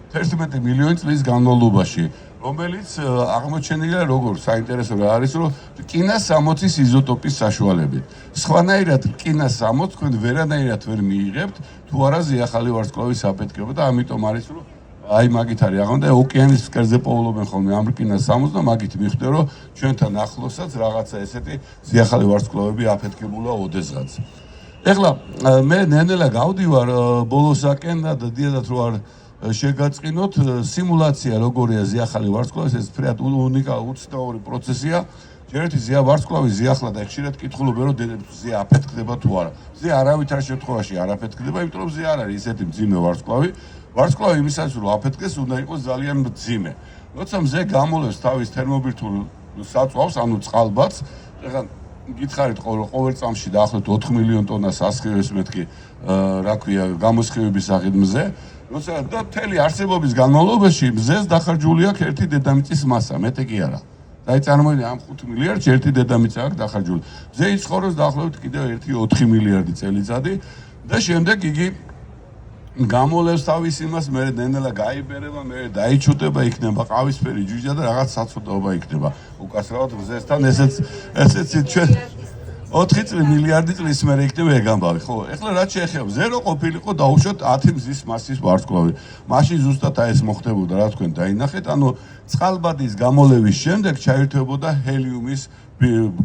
11 მილიონი წლის განმავლობაში, რომელიც აღმოჩენილია როგორ საინტერესო რა არის, რომ რკინას 60-ის იზოტოპის საშუალებით. სხვანაირად რკინას 60 თქვენ ვერანაირად ვერ მიიღებთ, თუ არა ზიახალი ვარსკვლავის აფეთქება და ამიტომ არის, რომ აი მაგით არის აღარ და ოკეანის ფსკერზე პოულობენ ხოლმე ამ რკინას 60 და მაგით მიხვდე, რომ ჩვენთან ახლოსაც რაღაცა ესეთი ზიახალი ვარსკვლავები აფეთქებულა ოდესღაც. ეხლა მე ნენელა გავდივარ ბოლოსაკენ და დიადათ რო არ შეგაწყინოთ სიმულაცია როგორია ზიახალი ვარსკვლავის, ეს ფრიად უნიკალური უცნაური პროცესია. ჯერეთი ზია ვარსკვლავი ზიახლა და ხშირად კითხულობენ რომ ზია აფეთქდება თუ არა. ზია არავითარ შემთხვევაში არ აფეთქდება, იმიტომ რომ ზია არ არის ისეთი მძიმე ვარსკვლავი. ვარსკვლავი იმისათვის რომ აფეთქდეს, უნდა იყოს ძალიან მძიმე. როცა მზე გამოლევს თავის თერმობირთულ საწვავს, ანუ წყალბადს, ეხლა გითხარით ყოველ წამში დაახლოებით 4 მილიონ ტონას ასხივებს მეთქი, რა ქვია, გამოსხივების სახით მზე. როცა და მთელი არსებობის განმავლობაში მზეს დახარჯული აქვს 1 დედამიწის მასა, მეტი კი არა. და წარმოიდგინე ამ 5 მილიარდში 1 დედამიწა აქვს დახარჯული. მზე იცხოვრობს დაახლოებით კიდევ 1-4 მილიარდი წელიწადი და შემდეგ იგი გამოლევს თავის იმას, მე ნენელა გაიბერება, მე დაიჩუტება, იქნება ყავისფერი ჯუჯა და რაღაც საცოტაობა იქნება. უკასრავად მზესთან ესეც ჩვენ 4 მილიარდი წლის მერე იქნება ეგ ამბავი, ხო? ეხლა რაც შეეხება მზე რო ყოფილიყო დაუშვათ 10 მზის მასის ვარსკვლავი. მაშინ ზუსტად აი ეს მოხდებოდა, რა თქვენ დაინახეთ, ანუ წყალბადის გამოლევის შემდეგ ჩაირთვებოდა ჰელიუმის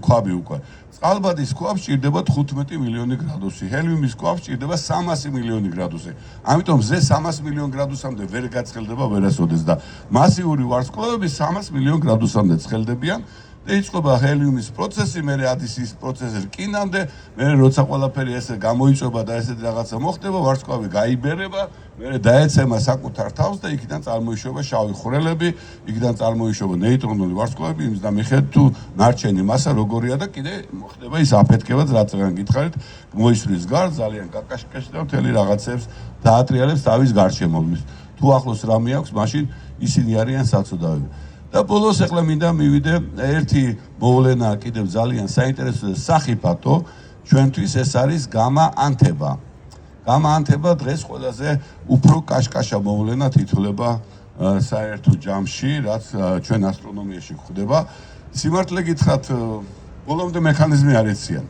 ქვაბი უკვე. წყალბადის ქვაბს ჭირდება 15 მილიონი გრადუსი, ჰელიუმის ქვაბს ჭირდება 300 მილიონი გრადუსი. ამიტომ მზე 300 მილიონ გრადუსამდე ვერ გაცხელდება ვერასოდეს და მასიური ვარსკვლავები 300 მილიონ გრადუსამდე ცხელდებიან. და იწყება ჰელიუმის პროცესი, მერე ადის ის პროცესი რკინამდე, მერე როცა ყველაფერი ესე გამოიწვება და ესეთი რაღაცა მოხდება, ვარსკვლავი გაიბერება, მერე დაეცემა საკუთარ თავს და იქიდან წარმოიშობა შავი ხვრელები, იქიდან წარმოიშობა ნეიტრონული ვარსკვლავები, იმის და მიხედვით თუ ნარჩენი მასა როგორია და კიდე მოხდება ის აფეთქებაც, რაც რან გითხარით, მოისვრის გარს, ძალიან კაკაშკაშ და მთელი რაღაცებს დაატრიალებს თავის გარშემოვლით. თუ ახლოს რამე აქვს, მაშინ ისინი არიან საცოდავები. და ბოლოს ახლა მინდა მივიდე ერთი მოვლენა კიდევ ძალიან საინტერესო და სახიფათო ჩვენთვის ეს არის გამა ანთება. გამა ანთება დღეს ყველაზე უფრო კაშკაშა მოვლენა თითოლება საერთო ჯამში, რაც ჩვენ ასტრონომიაში გვხდება. სიმართლე გითხრათ, ბოლომდე მექანიზმი არ ეციან.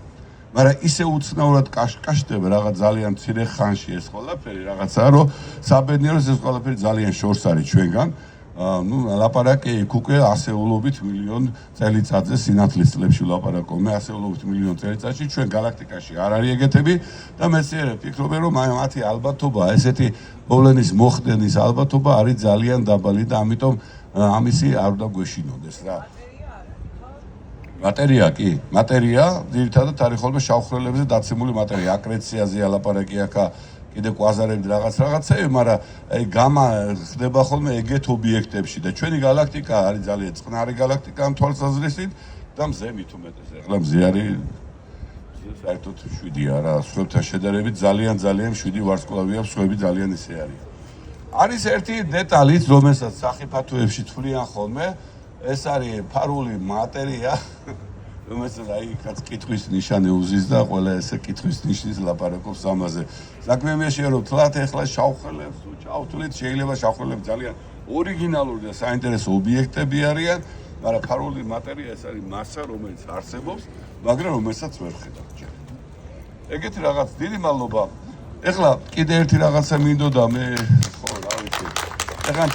მაგრამ ისე უცნაურად კაშკაშდება რაღაც ძალიან მცირე ხანში ეს ყველაფერი რაღაცაა, რომ საბედნიეროს ეს ყველაფერი ძალიან შორს არის ჩვენგან. ну ლაპარაკი უკვე ასეულობით მილიონ წელიწადზე სინათლის წლებში ლაპარაკობ მე ასეულობით მილიონ წელიწადში ჩვენ galaktikაში არ არის ეგეთები და მეცნიერები ფიქრობენ რომ მათი ალბათობა ესეთი მოვლენის მოხდენის ალბათობა არის ძალიან დაბალი და ამიტომ ამისი არ უნდა გვეშინოდეს რა მატერია კი მატერია ძირითადად არის ხოლმე შავხრელებზე დაცემული მატერია აკრეციაზეა ლაპარაკი აქა კიდე კვაზარები რაღაცები, მაგრამ აი გამა ხდება ხოლმე ეგეთ ობიექტებში და ჩვენი galaktika არის ძალიან წყნარი galaktika ამ თვალსაზრისით და მზე მით უმეტეს. ეხლა მზე არის საერთოდ 7-ია რა, სხვებთან შედარებით ძალიან 7 ვარსკვლავია, სხვები ძალიან ისე არის. არის ერთი დეტალიც, რომელსაც სახიფათოებში თვლიან ხოლმე, ეს არის ფარული მატერია რომელსაც აი კაც კითხვის ნიშანი უზის და ყველა ესე კითხვის ნიშნის ლაპარაკობს ამაზე. საქმე შეა რომ თლათ ეხლა შავხრელებს თუ ჩავთვლით, შეიძლება შავხრელები ძალიან ორიგინალური და საინტერესო ობიექტები არიან, მაგრამ ფარული მატერია ეს არის მასა, რომელიც არსებობს, მაგრამ რომელსაც ვერ ხედავთ ჯერ. ეგეთი რაღაც დიდი მადლობა. ეხლა კიდე ერთი რაღაცა მინდოდა მე ხო რა ვიცი. ეხლა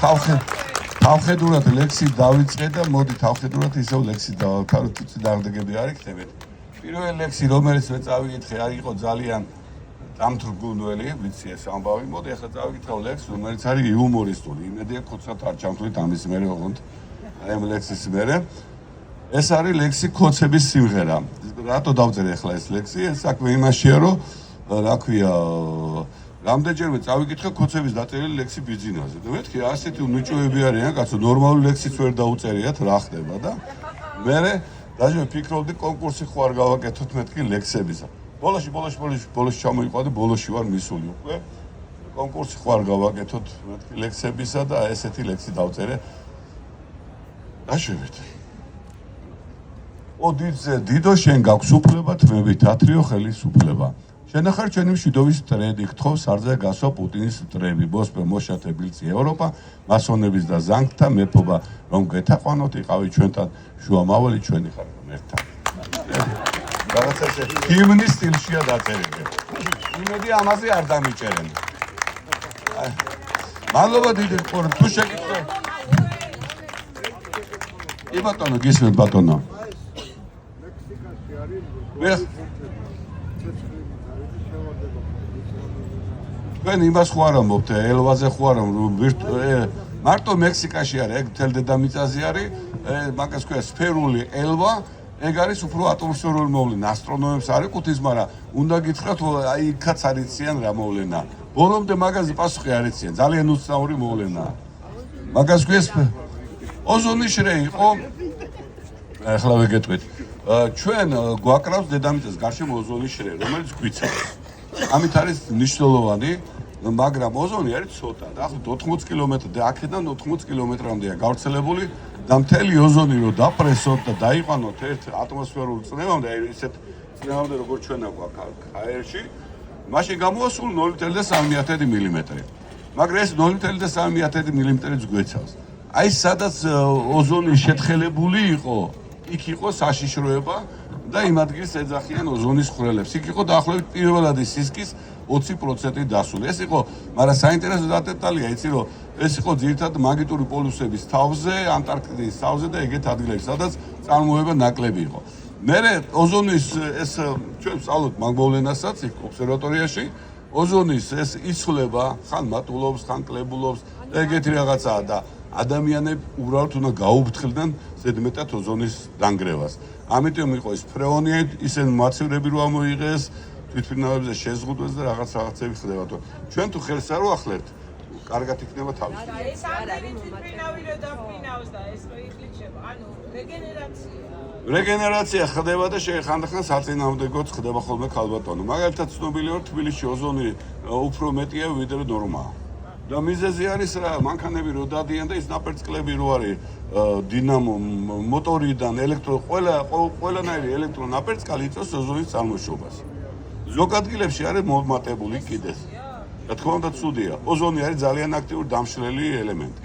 თავხედურად ლექსი დავიწყე და მოდი თავხედურად ისევ ლექსი დავაქარო თუცი დაგდეგები არ იქნებით. პირველი ლექსი რომელიც მე წავიკითხე არ იყო ძალიან დამთრგუნველი, ვიცი ეს ამბავი. მოდი ახლა წავიკითხავ ლექსს რომელიც არის იუმორისტული. იმედია ხოცად არ ჩამთვლით ამის მერე ოღონდ აი ამ ლექსის მერე. ეს არის ლექსი ქოცების სიმღერა. რატო დავწერე ახლა ეს ლექსი? ეს საქმე იმაშია რომ რა ქვია რამდენჯერმე წავიკითხე ქოცების დაწერილი ლექსი ბიძინაზე და მეთქი ასეთი ნიჭოები არიან კაცო ნორმალური ლექსიც ვერ დაუწერიათ რა ხდება და მე დაჟე ფიქრობდი კონკურსი ხო არ გავაკეთოთ მეთქი ლექსებისა ბოლოში ჩამოიყვანე ბოლოში ვარ მისული უკვე კონკურსი ხო არ გავაკეთოთ მეთქი ლექსებისა და ესეთი ლექსი დავწერე დაშვებით ო დიდო შენ გაქვს უფლება თმები თათრიო ხელის უფლება შენახარ ჩვენი მშვიდობის ტრედი გთხოვს არძე გასვა პუტინის ტრები მოსპე მოშათე ბილწი ევროპა მასონების და ზანგთა მეფობა რომ გეთაყვანოთ იყავი ჩვენთან შუამავალი ჩვენი ხარ ერთთან რაღაცა ჰიმნის სტილშია დაწერილი იმედი ამაზე არ დამიჭერენ მადლობა დიდი ყურე თუ შეგიძლია ი ბატონო გისმენთ ბატონო თქვენ იმას ხო არ ამბობთ ელვაზე ხო არ ამბობთ მარტო მექსიკაში არის ეგ მთელ დედამიწაზე არის მაგას ქვია სფერული ელვა ეგ არის უფრო ატმოსფერული მოვლენა. ასტრონომებს არ ეკუთვნის, მაგრამ უნდა გითხრათ, აი იქაც არ იციან რა მოვლენა. ბოლომდე მაგაზე პასუხი არ იციან. ძალიან უცნაური მოვლენაა. მაგას გვესწრა. ოზონის შრე იყო. ახლა ვეგეთქვით. ჩვენ გვაკრავს დედამიწის გარშემო ოზონის შრე, რომელიც გვიცავს. ამით არის მნიშვნელოვანი, მაგრამ ოზონი არის ცოტა. დაახლოებით 80 კილომეტრი და აქედან 80 კილომეტრამდეა გავრცელებული და მთელი ოზონი რო დაპრესოთ და დაიყვანოთ ერთ ატმოსფერულ წნევამდე, აი ისეთ წნევამდე როგორც ჩვენ აქვთ აერში, მაშინ გამოასულ 0.3 მილიმეტრი. მაგრამ ეს 0.3 მილიმეტრიც გვეცავს. აი სადაც ოზონი შეთხელებული იყო, იქ იყო საშიშროება და იმ ადგილს ეძახიან ოზონის ხვრელებს. იქ იყო დაახლოებით პირველადი სისქის 20% დასული. ეს იყო, მაგრამ საინტერესო დეტალია, იცი რომ ეს იყო ძირითადად მაგნიტური პოლუსების თავზე, ანტარქტიდის თავზე და ეგეთ ადგილებში, სადაც წარმოება ნაკლები იყო. მერე ოზონის ეს ჩვენ ვსწავლობთ მაგ მოვლენასაც იქ ობსერვატორიაში. ოზონის ეს იცვლება, ხან მატულობს, ხან კლებულობს და ეგეთი რაღაცაა და ადამიანები უბრალოდ უნდა გაუფრთხილდნენ ზედმეტად ოზონის დანგრევას. ამიტომ იყო ეს ფრეონი, ისინი მაცევრები რო ამოიღეს, თვითმფრინავებზე შეზღუდვეს და რაღაცები ხდებოდა. ჩვენ თუ ხელს არ ვახლებთ, კარგად იქნება თავის. ეს არ არის თვითმფრინავი რო დაფრინავს და ეს მოიხლიჩება. ანუ რეგენერაცია. რეგენერაცია ხდება და ხანდახან საწინააღმდეგოც ხდება ხოლმე ქალბატონო. მაგალითად ცნობილი ვარ თბილისში ოზონი უფრო მეტია ვიდრე ნორმაა. და მიზეზი არის რა, მანქანები რო დადიან და ის ნაპერწკლები რო არის დინამო მოტორიდან ყველანაირი ელექტრონაპერწკალი იწვევს ოზონის წარმოშობას. ზოგ ადგილებში არის მომატებული კიდეს. რა თქმა უნდა ცუდია. ოზონი არის ძალიან აქტიური დამშლელი ელემენტი.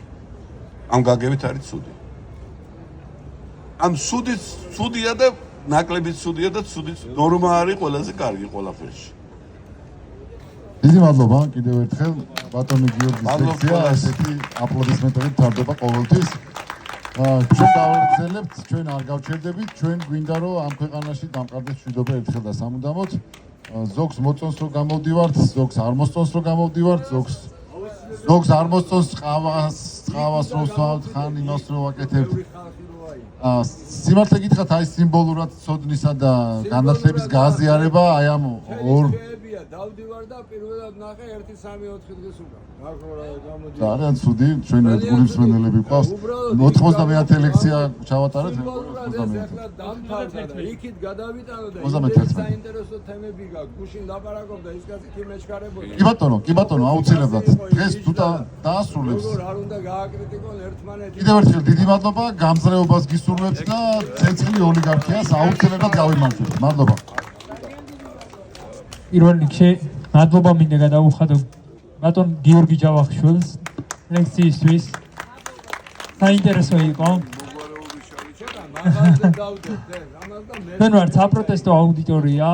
ამ გაგებით არის ცუდი. ან ცუდია და ნაკლებიც ცუდია და ცუდიც ნორმა არის ყველაზე კარგი ყველაფერში. დიდი მადლობა კიდევ ერთხელ ბატონი გიორგის ლექცია ესეთი აპლოდისმენტებით თარდება ყოველთვის. ჩვენ დავაგრძელებთ, ჩვენ არ გავჩერდებით, ჩვენ გვინდა რომ ამ ქვეყანაში დამყარდეს მშვიდობა ერთხელ და სამუდამოდ. ზოგს მოწონს რომ გამოვდივართ, ზოგს არ მოსწონს რომ გამოვდივართ, ზოგს არ მოსწონს ყავას რო ვსვამთ, ხან იმას რო ვაკეთებთ. სიმართლე გითხრათ, აი სიმბოლურად ცოდნისა და განათლების გააზიარება აი ამ ორ დავდივარ და პირველად ნახე 1-3-4 დღეს უკან. ძალიან ცუდი, ჩვენ ერთგული მსმენელები გვყავს. 91 ლექცია ჩავატარეთ. 91 დამთავრდა და იქით გადავიტანო და 91 საინტერესო თემები გაქვს. გუშინ ლაპარაკობდა ის კაცი კი მეჩქარებოდა. კი ბატონო, აუცილებლად. დღეს თუ დაასრულებს. არ უნდა გააკრიტიკონ ერთმანეთი. კიდევ ერთხელ დიდი მადლობა, გამძლეობას გისურვებთ და ცეცხლი ოლიგარქიას აუცილებლად გავიმართებთ. მადლობა. პირველ რიგში მადლობა მინდა გადავუხადო ბატონ გიორგი ჯავახიშვილს ლექციისთვის. საინტერესო იყო. ჩვენ ვართ საპროტესტო აუდიტორია.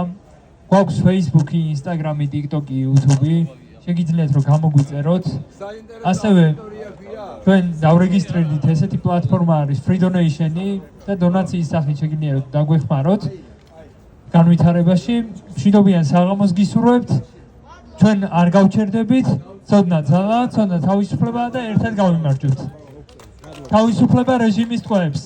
გვაქვს Facebook-ი, Instagram-ი, TikTok-ი, YouTube-ი. შეგიძლიათ რომ გამოგვიწეროთ. ასევე ჩვენ დავრეგისტრირდით ესეთი პლატფორმა არის Free Donation-ი და დონაციის სახით შეგიძლიათ დაგვეხმაროთ. განვითარებაში მშვიდობიან საღამოს გისურვებთ. ჩვენ არ გავჩერდებით, ცოდნა ძალა, ცოდნა თავისუფლება და ერთად გავიმარჯვებთ. თავისუფლება რეჟიმის ტყვეებს.